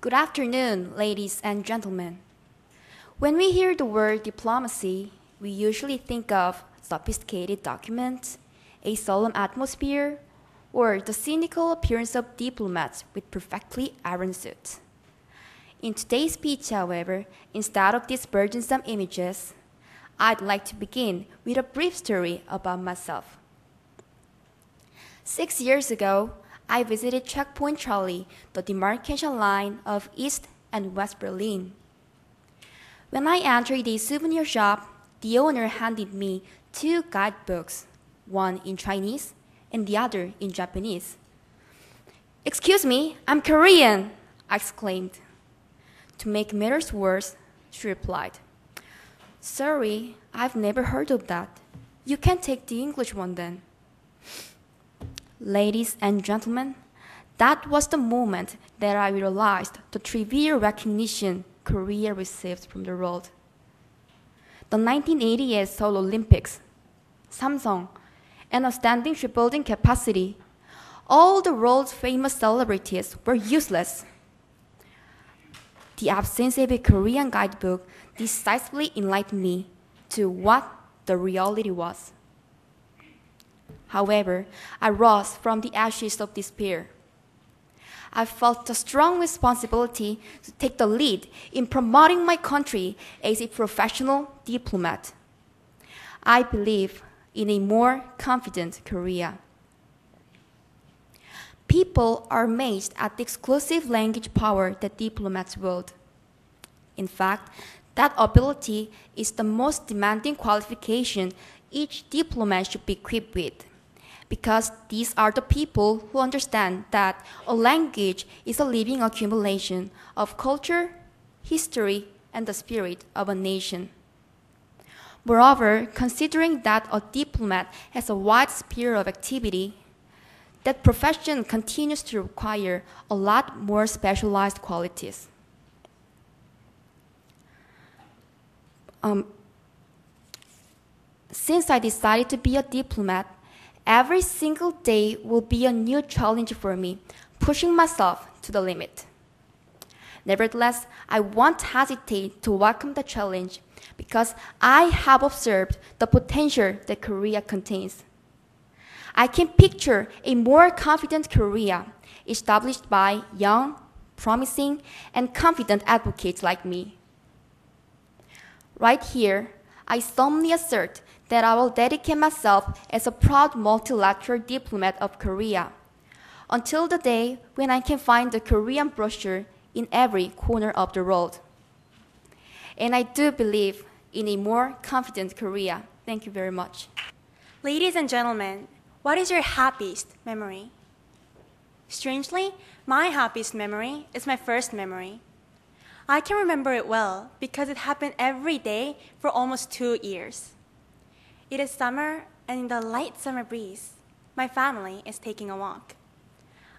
Good afternoon, ladies and gentlemen. When we hear the word diplomacy, we usually think of sophisticated documents, a solemn atmosphere, or the cynical appearance of diplomats with perfectly ironed suits. In today's speech, however, instead of these burdensome images, I'd like to begin with a brief story about myself. 6 years ago, I visited Checkpoint Charlie, the demarcation line of East and West Berlin. When I entered a souvenir shop, the owner handed me 2 guidebooks, one in Chinese and the other in Japanese. "Excuse me, I'm Korean," I exclaimed. To make matters worse, she replied, "Sorry, I've never heard of that. You can take the English one then." Ladies and gentlemen, that was the moment that I realized the trivial recognition Korea received from the world. The 1988 Seoul Olympics, Samsung, and a standing shipbuilding capacity, all the world's famous celebrities were useless. The absence of a Korean guidebook decisively enlightened me to what the reality was. However, I rose from the ashes of despair. I felt a strong responsibility to take the lead in promoting my country as a professional diplomat. I believe in a more confident Korea. People are amazed at the exclusive language power that diplomats wield. In fact, that ability is the most demanding qualification each diplomat should be equipped with, because these are the people who understand that a language is a living accumulation of culture, history, and the spirit of a nation. Moreover, considering that a diplomat has a wide sphere of activity, that profession continues to require a lot more specialized qualities. Since I decided to be a diplomat, every single day will be a new challenge for me, pushing myself to the limit. Nevertheless, I won't hesitate to welcome the challenge because I have observed the potential that Korea contains. I can picture a more confident Korea established by young, promising, and confident advocates like me. Right here, I solemnly assert that I will dedicate myself as a proud multilateral diplomat of Korea until the day when I can find the Korean brochure in every corner of the world. And I do believe in a more confident Korea. Thank you very much. Ladies and gentlemen, what is your happiest memory? Strangely, my happiest memory is my first memory. I can remember it well because it happened every day for almost 2 years. It is summer, and in the light summer breeze, my family is taking a walk.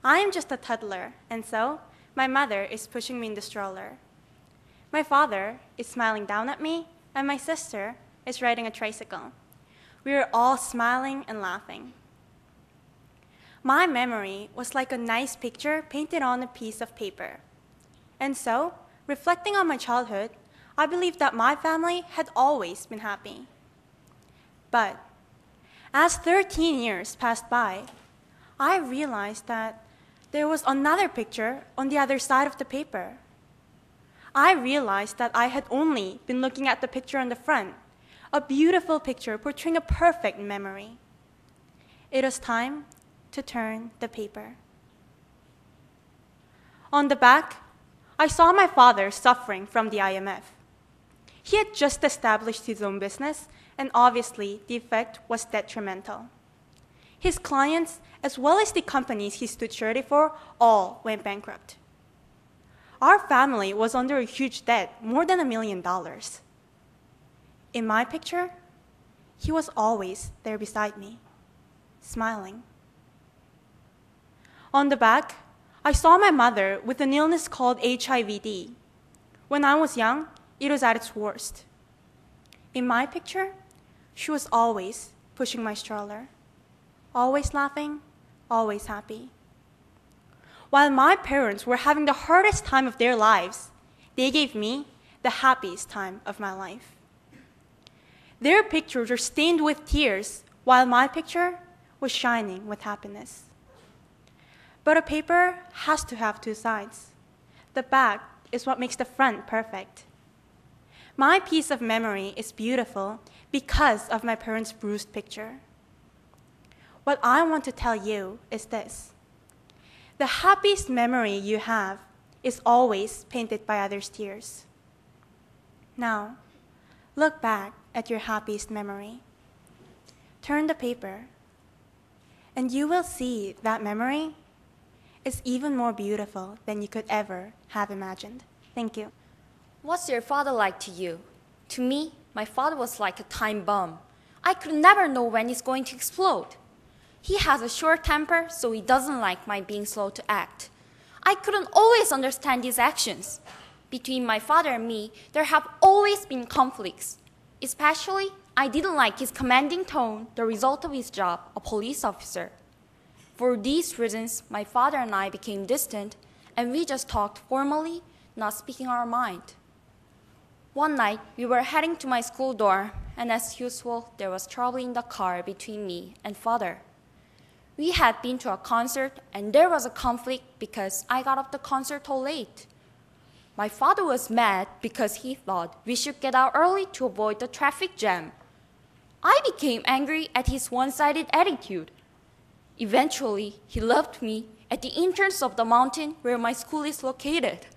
I am just a toddler, and so my mother is pushing me in the stroller. My father is smiling down at me, and my sister is riding a tricycle. We are all smiling and laughing. My memory was like a nice picture painted on a piece of paper. And so, reflecting on my childhood, I believe that my family had always been happy. But as 13 years passed by, I realized that there was another picture on the other side of the paper. I realized that I had only been looking at the picture on the front, a beautiful picture portraying a perfect memory. It was time to turn the paper. On the back, I saw my father suffering from the IMF. He had just established his own business, and obviously the effect was detrimental. His clients, as well as the companies he stood surety for, all went bankrupt. Our family was under a huge debt, more than $1 million. In my picture, he was always there beside me, smiling. On the back, I saw my mother with an illness called HIV-D. When I was young, it was at its worst. In my picture, she was always pushing my stroller, always laughing, always happy. While my parents were having the hardest time of their lives, they gave me the happiest time of my life. Their pictures were stained with tears, while my picture was shining with happiness. But a paper has to have two sides. The back is what makes the front perfect. My piece of memory is beautiful because of my parents' bruised picture. What I want to tell you is this. The happiest memory you have is always painted by others' tears. Now, look back at your happiest memory. Turn the paper, and you will see that memory is even more beautiful than you could ever have imagined. Thank you. What's your father like to you? To me, my father was like a time bomb. I could never know when it's going to explode. He has a short temper, so he doesn't like my being slow to act. I couldn't always understand his actions. Between my father and me, there have always been conflicts. Especially, I didn't like his commanding tone, the result of his job, a police officer. For these reasons, my father and I became distant, and we just talked formally, not speaking our mind. One night, we were heading to my school door, and as usual, there was trouble in the car between me and father. We had been to a concert, and there was a conflict because I got off the concert hall late. My father was mad because he thought we should get out early to avoid the traffic jam. I became angry at his one-sided attitude. Eventually, he left me at the entrance of the mountain where my school is located.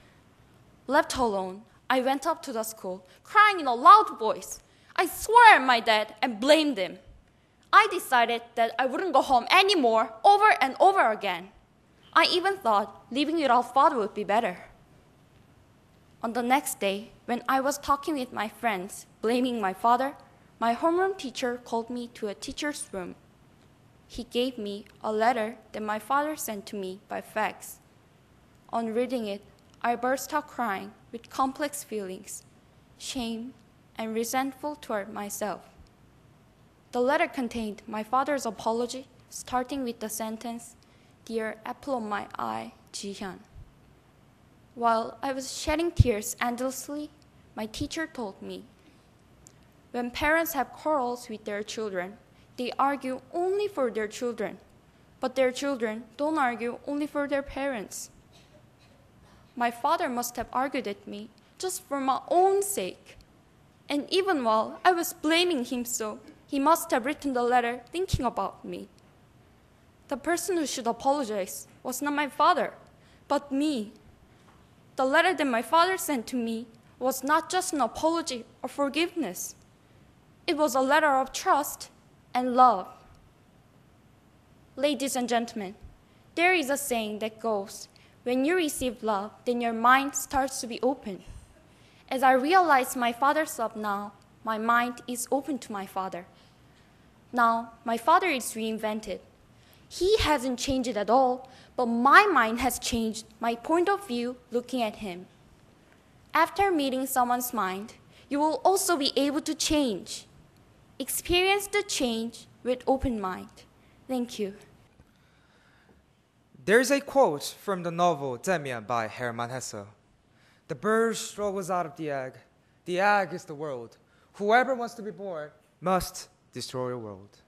Left alone, I went up to the school, crying in a loud voice. I swore at my dad and blamed him. I decided that I wouldn't go home anymore, over and over again. I even thought living without father would be better. On the next day, when I was talking with my friends, blaming my father, my homeroom teacher called me to a teacher's room. He gave me a letter that my father sent to me by fax. On reading it, I burst out crying with complex feelings, shame, and resentful toward myself. The letter contained my father's apology, starting with the sentence, "Dear apple of my eye, Ji-hyun." While I was shedding tears endlessly, my teacher told me, when parents have quarrels with their children, they argue only for their children, but their children don't argue only for their parents. My father must have argued at me just for my own sake. And even while I was blaming him so, he must have written the letter thinking about me. The person who should apologize was not my father, but me. The letter that my father sent to me was not just an apology or forgiveness. It was a letter of trust and love. Ladies and gentlemen, there is a saying that goes, when you receive love, then your mind starts to be open. As I realize my father's love now, my mind is open to my father. Now, my father is reinvented. He hasn't changed at all, but my mind has changed my point of view looking at him. After meeting someone's mind, you will also be able to change. Experience the change with open mind. Thank you. There's a quote from the novel Demian by Hermann Hesse. The bird struggles out of the egg. The egg is the world. Whoever wants to be born must destroy the world.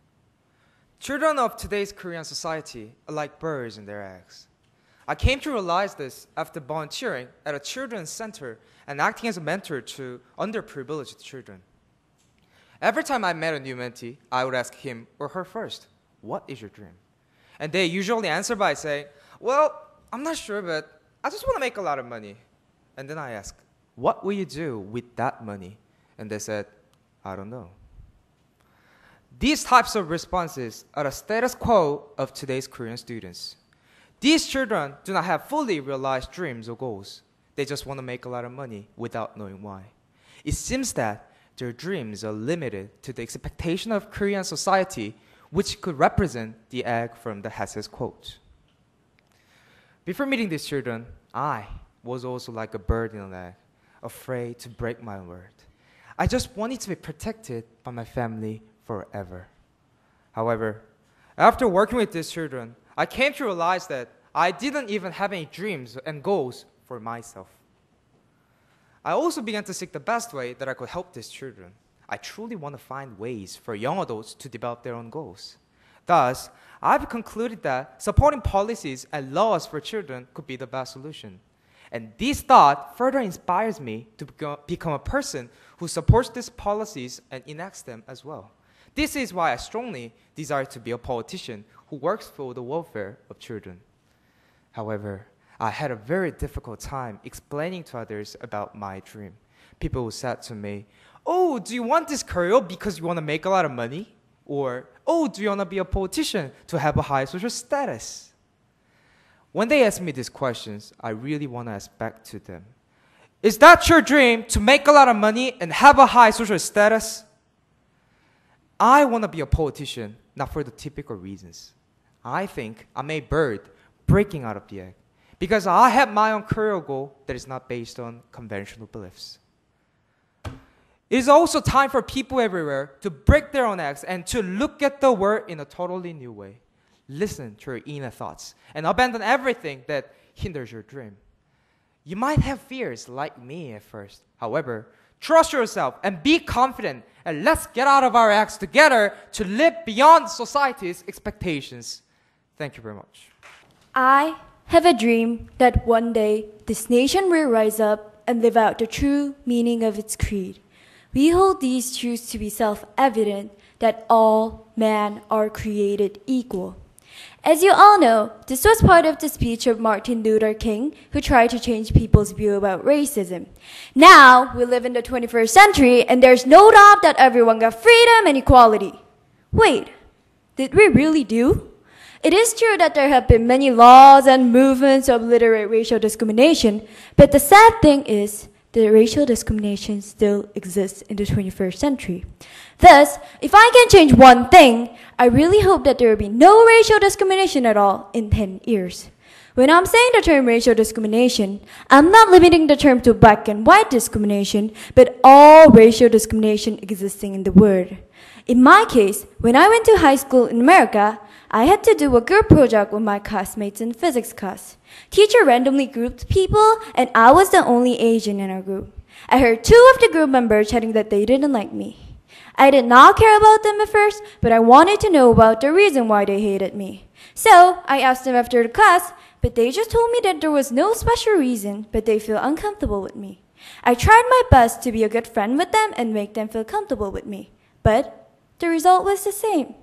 Children of today's Korean society are like birds in their eggs. I came to realize this after volunteering at a children's center and acting as a mentor to underprivileged children. Every time I met a new mentee, I would ask him or her first, "What is your dream?" And they usually answer by saying, "Well, I'm not sure, but I just want to make a lot of money." And then I ask, "What will you do with that money?" And they said, "I don't know." These types of responses are the status quo of today's Korean students. These children do not have fully realized dreams or goals. They just want to make a lot of money without knowing why. It seems that their dreams are limited to the expectation of Korean society, which could represent the egg from the Hesse's quote. Before meeting these children, I was also like a bird in an egg, afraid to break my word. I just wanted to be protected by my family forever. However, after working with these children, I came to realize that I didn't even have any dreams and goals for myself. I also began to seek the best way that I could help these children. I truly want to find ways for young adults to develop their own goals. Thus, I've concluded that supporting policies and laws for children could be the best solution. And this thought further inspires me to become a person who supports these policies and enacts them as well. This is why I strongly desire to be a politician who works for the welfare of children. However, I had a very difficult time explaining to others about my dream. People who said to me, "Oh, do you want this career because you want to make a lot of money?" Or, "Oh, do you want to be a politician to have a high social status?" When they ask me these questions, I really want to ask back to them, "Is that your dream, to make a lot of money and have a high social status?" I want to be a politician, not for the typical reasons. I think I'm a bird breaking out of the egg because I have my own career goal that is not based on conventional beliefs. It is also time for people everywhere to break their own eggs and to look at the world in a totally new way. Listen to your inner thoughts and abandon everything that hinders your dream. You might have fears like me at first. However, trust yourself and be confident, and let's get out of our eggs together to live beyond society's expectations. Thank you very much. I have a dream that one day this nation will rise up and live out the true meaning of its creed. We hold these truths to be self-evident, that all men are created equal. As you all know, this was part of the speech of Martin Luther King, who tried to change people's view about racism. Now, we live in the 21st century, and there's no doubt that everyone got freedom and equality. Wait, Did we really do? It is true that there have been many laws and movements to obliterate racial discrimination, but the sad thing is that racial discrimination still exists in the 21st century. Thus, if I can change one thing, I really hope that there will be no racial discrimination at all in 10 years. When I'm saying the term racial discrimination, I'm not limiting the term to black and white discrimination, but all racial discrimination existing in the world. In my case, when I went to high school in America, I had to do a group project with my classmates in physics class. Teacher randomly grouped people, and I was the only Asian in our group. I heard 2 of the group members chatting that they didn't like me. I did not care about them at first, but I wanted to know about the reason why they hated me. So I asked them after the class, but they just told me that there was no special reason, but they feel uncomfortable with me. I tried my best to be a good friend with them and make them feel comfortable with me, but the result was the same.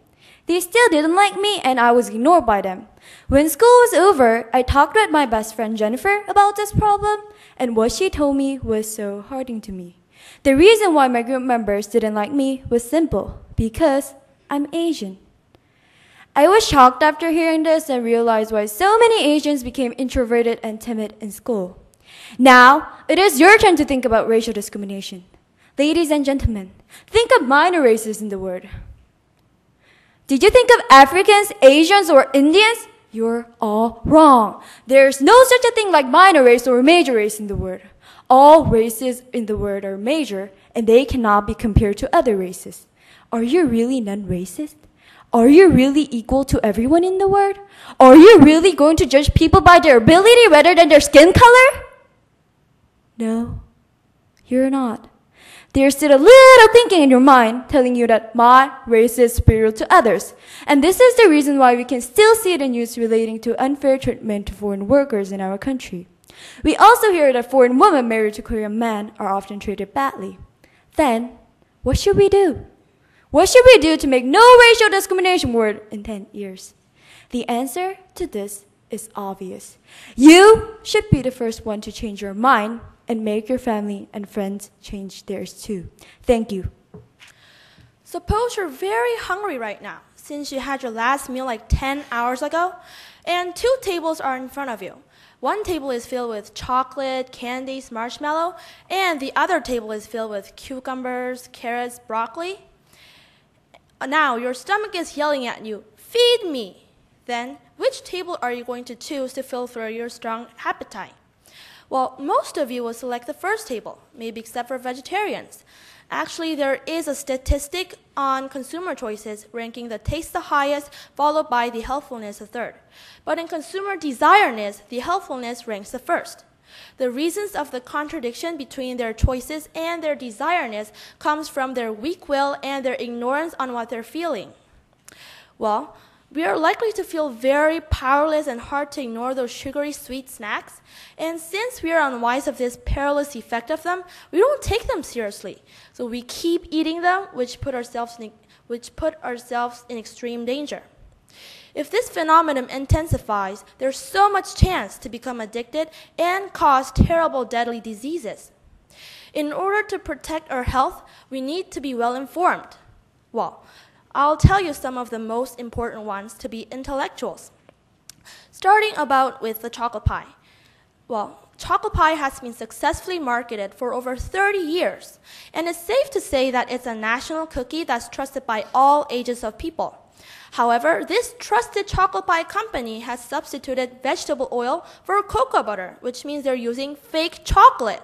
They still didn't like me, and I was ignored by them. When school was over, I talked with my best friend Jennifer about this problem, and what she told me was so heartening to me. The reason why my group members didn't like me was simple, because I'm Asian. I was shocked after hearing this and realized why so many Asians became introverted and timid in school. Now, it is your turn to think about racial discrimination. Ladies and gentlemen, think of minor races in the world. Did you think of Africans, Asians, or Indians? You're all wrong. There's no such a thing like minor race or major race in the world. All races in the world are major, and they cannot be compared to other races. Are you really non-racist? Are you really equal to everyone in the world? Are you really going to judge people by their ability rather than their skin color? No, you're not. There's still a little thinking in your mind telling you that my race is superior to others. And this is the reason why we can still see the news relating to unfair treatment to foreign workers in our country. We also hear that foreign women married to Korean men are often treated badly. Then, what should we do? What should we do to make no racial discrimination world in 10 years? The answer to this is obvious. You should be the first one to change your mind and make your family and friends change theirs too. Thank you. Suppose you're very hungry right now, since you had your last meal like 10 hours ago, and 2 tables are in front of you. One table is filled with chocolate, candies, marshmallow, and the other table is filled with cucumbers, carrots, broccoli. Now your stomach is yelling at you, "Feed me!" Then, which table are you going to choose to fulfill your strong appetite? Well, most of you will select the first table, maybe except for vegetarians. Actually, there is a statistic on consumer choices ranking the taste the highest, followed by the healthfulness the third. But in consumer desiredness, the healthfulness ranks the first. The reasons of the contradiction between their choices and their desiredness comes from their weak will and their ignorance on what they're feeling. Well, we are likely to feel very powerless and hard to ignore those sugary sweet snacks. And since we are unwise of this perilous effect of them, we don't take them seriously. So we keep eating them, which put ourselves in extreme danger. If this phenomenon intensifies, there's so much chance to become addicted and cause terrible deadly diseases. In order to protect our health, we need to be well informed. Well, I'll tell you some of the most important ones to be intellectuals. Starting with the Choco Pie. Well, Choco Pie has been successfully marketed for over 30 years, and it's safe to say that it's a national cookie that's trusted by all ages of people. However, this trusted Choco Pie company has substituted vegetable oil for cocoa butter, which means they're using fake chocolate.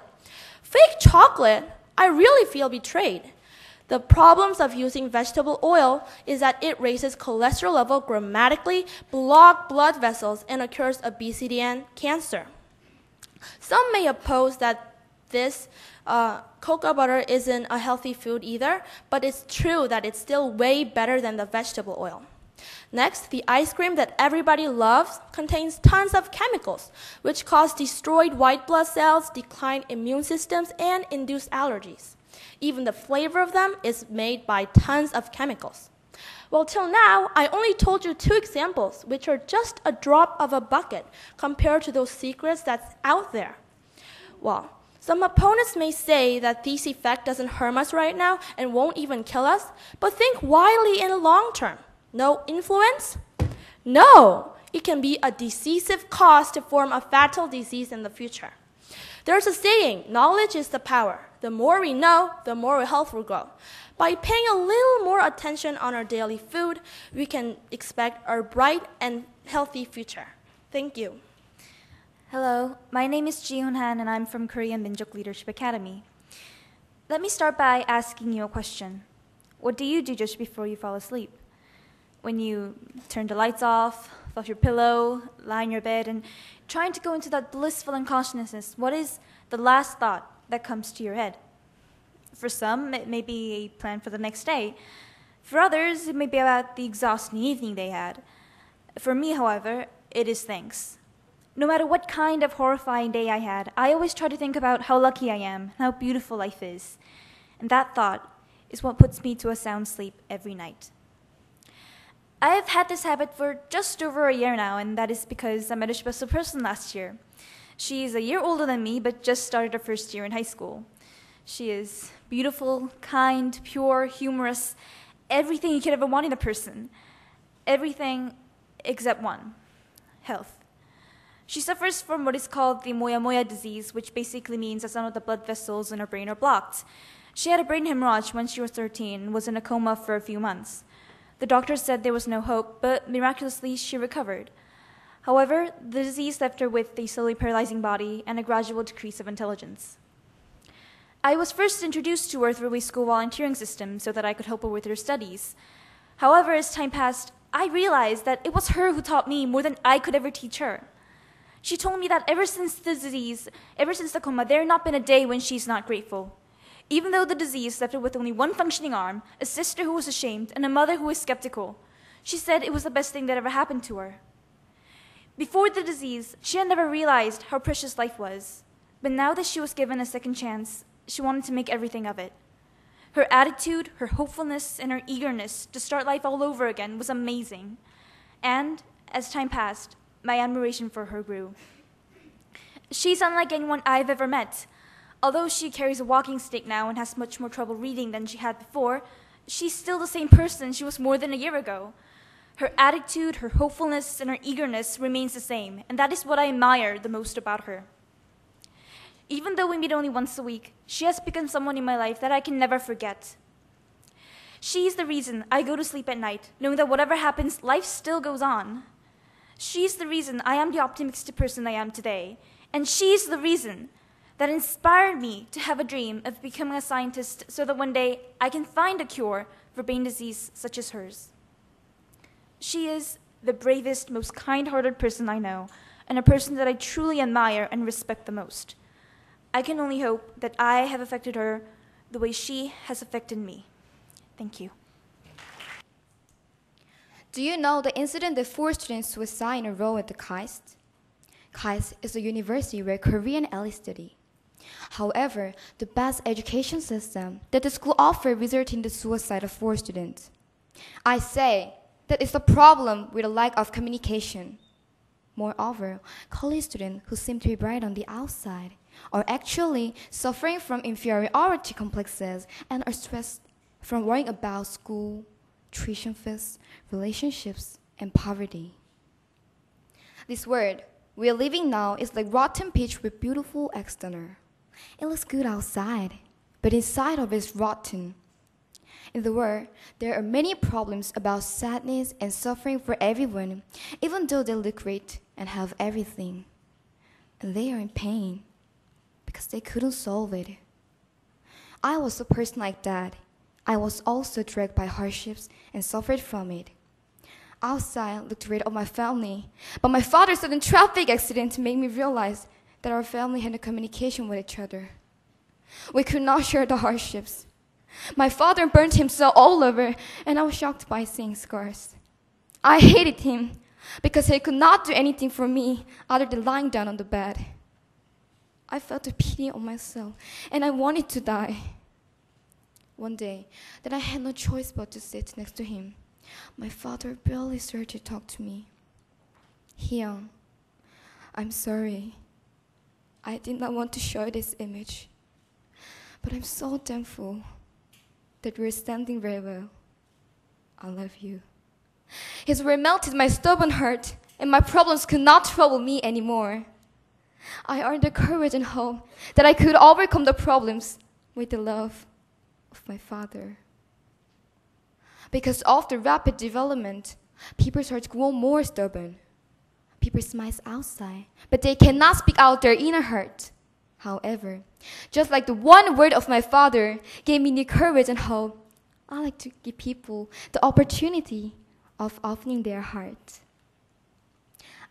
Fake chocolate? I really feel betrayed. The problems of using vegetable oil is that it raises cholesterol level dramatically, blocks blood vessels, and occurs obesity and cancer. Some may oppose that this cocoa butter isn't a healthy food either, but it's true that it's still way better than the vegetable oil. Next, the ice cream that everybody loves contains tons of chemicals, which cause destroyed white blood cells, declined immune systems, and induce allergies. Even the flavor of them is made by tons of chemicals. Well, till now, I only told you 2 examples, which are just a drop of a bucket compared to those secrets that's out there. Well, some opponents may say that this effect doesn't harm us right now and won't even kill us, but think widely in the long term. No influence? No! It can be a decisive cause to form a fatal disease in the future. There's a saying, knowledge is the power. The more we know, the more our health will grow. By paying a little more attention on our daily food, we can expect a bright and healthy future. Thank you. Hello, my name is Ji Hoon-han and I'm from Korean Minjuk Leadership Academy. Let me start by asking you a question. What do you do just before you fall asleep? When you turn the lights off your pillow, lie in your bed, and trying to go into that blissful unconsciousness, what is the last thought that comes to your head? For some, it may be a plan for the next day. For others, it may be about the exhausting evening they had. For me, however, it is thanks. No matter what kind of horrifying day I had, I always try to think about how lucky I am, how beautiful life is. And that thought is what puts me to a sound sleep every night. I have had this habit for just over a year now, and that is because I met a special person last year. She is a year older than me, but just started her first year in high school. She is beautiful, kind, pure, humorous, everything you could ever want in a person. Everything except one, health. She suffers from what is called the moya-moya disease, which basically means that some of the blood vessels in her brain are blocked. She had a brain hemorrhage when she was 13 and was in a coma for a few months. The doctors said there was no hope, but miraculously she recovered. However, the disease left her with a slowly paralyzing body and a gradual decrease of intelligence. I was first introduced to her through a school volunteering system so that I could help her with her studies. However, as time passed, I realized that it was her who taught me more than I could ever teach her. She told me that ever since the disease, ever since the coma, there had not been a day when she's not grateful. Even though the disease left her with only one functioning arm, a sister who was ashamed, and a mother who was skeptical, she said it was the best thing that ever happened to her. Before the disease, she had never realized how precious life was. But now that she was given a second chance, she wanted to make everything of it. Her attitude, her hopefulness, and her eagerness to start life all over again was amazing. And, as time passed, my admiration for her grew. She's unlike anyone I've ever met. Although she carries a walking stick now and has much more trouble reading than she had before, she's still the same person she was more than a year ago. Her attitude, her hopefulness, and her eagerness remains the same, and that is what I admire the most about her. Even though we meet only once a week, she has become someone in my life that I can never forget. She's the reason I go to sleep at night, knowing that whatever happens, life still goes on. She's the reason I am the optimistic person I am today, and she's the reason that inspired me to have a dream of becoming a scientist so that one day I can find a cure for brain disease such as hers. She is the bravest, most kind-hearted person I know, and a person that I truly admire and respect the most. I can only hope that I have affected her the way she has affected me. Thank you. Do you know the incident that 4 students suicide in a row at the KAIST? KAIST is a university where Korean elites study. However, the best education system that the school offered resulted in the suicide of 4 students. I say that it's a problem with a lack of communication. Moreover, college students who seem to be bright on the outside are actually suffering from inferiority complexes and are stressed from worrying about school, tuition fees, relationships, and poverty. This world we are living now is like rotten peach with beautiful external. It looks good outside, but inside of it is rotten. In the world, there are many problems about sadness and suffering for everyone, even though they look great and have everything. And they are in pain because they couldn't solve it. I was a person like that. I was also dragged by hardships and suffered from it. Outside looked great of my family, but my father's sudden traffic accident made me realize that our family had no communication with each other. We could not share the hardships. My father burned himself all over, and I was shocked by seeing scars. I hated him because he could not do anything for me other than lying down on the bed. I felt a pity on myself, and I wanted to die. One day, that I had no choice but to sit next to him, my father barely started to talk to me. Hyung, I'm sorry. I did not want to show this image, but I'm so thankful that we're standing very well. I love you. His word melted my stubborn heart, and my problems could not trouble me anymore. I earned the courage and hope that I could overcome the problems with the love of my father. Because of the rapid development, people's hearts grow more stubborn. People smile outside, but they cannot speak out their inner heart. However, just like the one word of my father gave me new courage and hope, I like to give people the opportunity of opening their heart.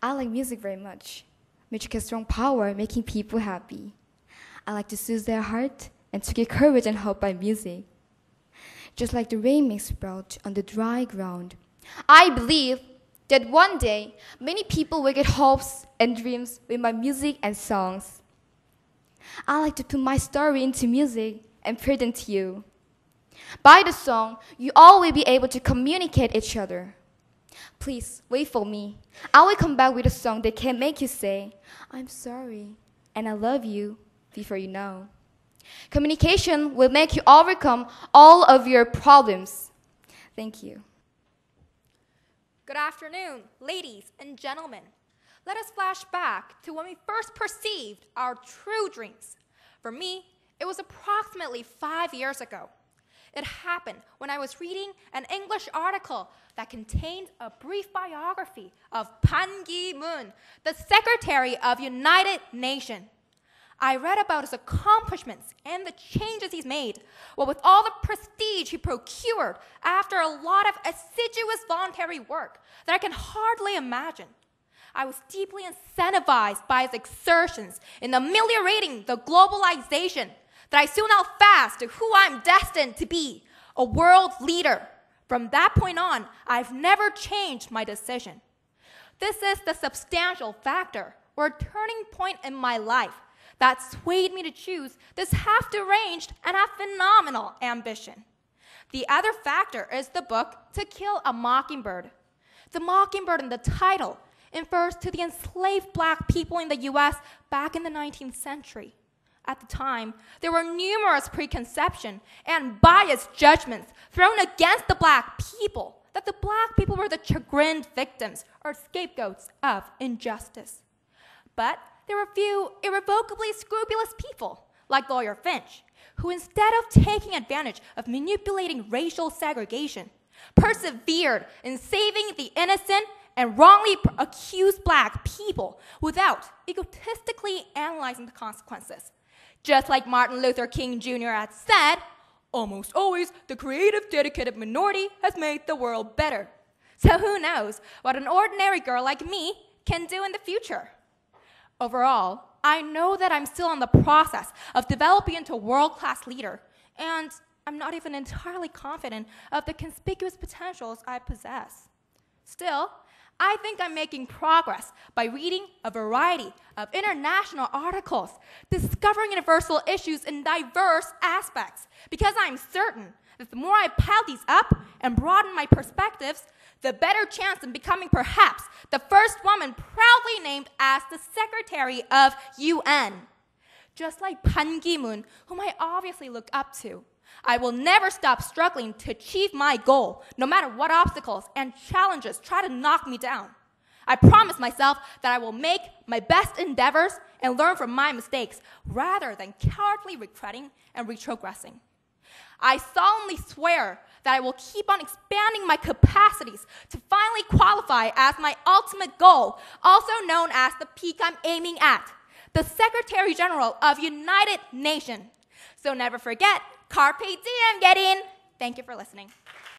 I like music very much. Music has strong power, making people happy. I like to soothe their heart and to give courage and hope by music. Just like the rain makes sprout on the dry ground, I believe that one day many people will get hopes and dreams with my music and songs. I like to put my story into music and present to you. By the song, you all will be able to communicate each other. Please wait for me. I will come back with a song that can make you say, I'm sorry and I love you before you know. Communication will make you overcome all of your problems. Thank you. Good afternoon, ladies and gentlemen. Let us flash back to when we first perceived our true dreams. For me, it was approximately 5 years ago. It happened when I was reading an English article that contained a brief biography of Ban Ki-moon, the Secretary of United Nations. I read about his accomplishments and the changes he's made, what with all the prestige he procured after a lot of assiduous voluntary work that I can hardly imagine. I was deeply incentivized by his exertions in ameliorating the globalization that I soon held fast to who I'm destined to be, a world leader. From that point on, I've never changed my decision. This is the substantial factor or turning point in my life that swayed me to choose this half-deranged and half-phenomenal ambition. The other factor is the book To Kill a Mockingbird. The mockingbird in the title refers to the enslaved black people in the US back in the 19th century. At the time, there were numerous preconceptions and biased judgments thrown against the black people, that the black people were the chagrined victims or scapegoats of injustice. But there were few irrevocably scrupulous people, like Lawyer Finch, who instead of taking advantage of manipulating racial segregation, persevered in saving the innocent and wrongly accused black people without egotistically analyzing the consequences. Just like Martin Luther King Jr. had said, almost always the creative, dedicated minority has made the world better. So who knows what an ordinary girl like me can do in the future? Overall, I know that I'm still in the process of developing into a world-class leader, and I'm not even entirely confident of the conspicuous potentials I possess. Still, I think I'm making progress by reading a variety of international articles, discovering universal issues in diverse aspects, because I'm certain that the more I pile these up and broaden my perspectives, the better chance in becoming perhaps the first woman proudly named as the Secretary of UN. Just like Ban Ki-moon, whom I obviously look up to, I will never stop struggling to achieve my goal, no matter what obstacles and challenges try to knock me down. I promise myself that I will make my best endeavors and learn from my mistakes, rather than cowardly regretting and retrogressing. I solemnly swear that I will keep on expanding my capacities to finally qualify as my ultimate goal, also known as the peak I'm aiming at, the Secretary General of United Nations. So never forget, carpe diem, get in. Thank you for listening.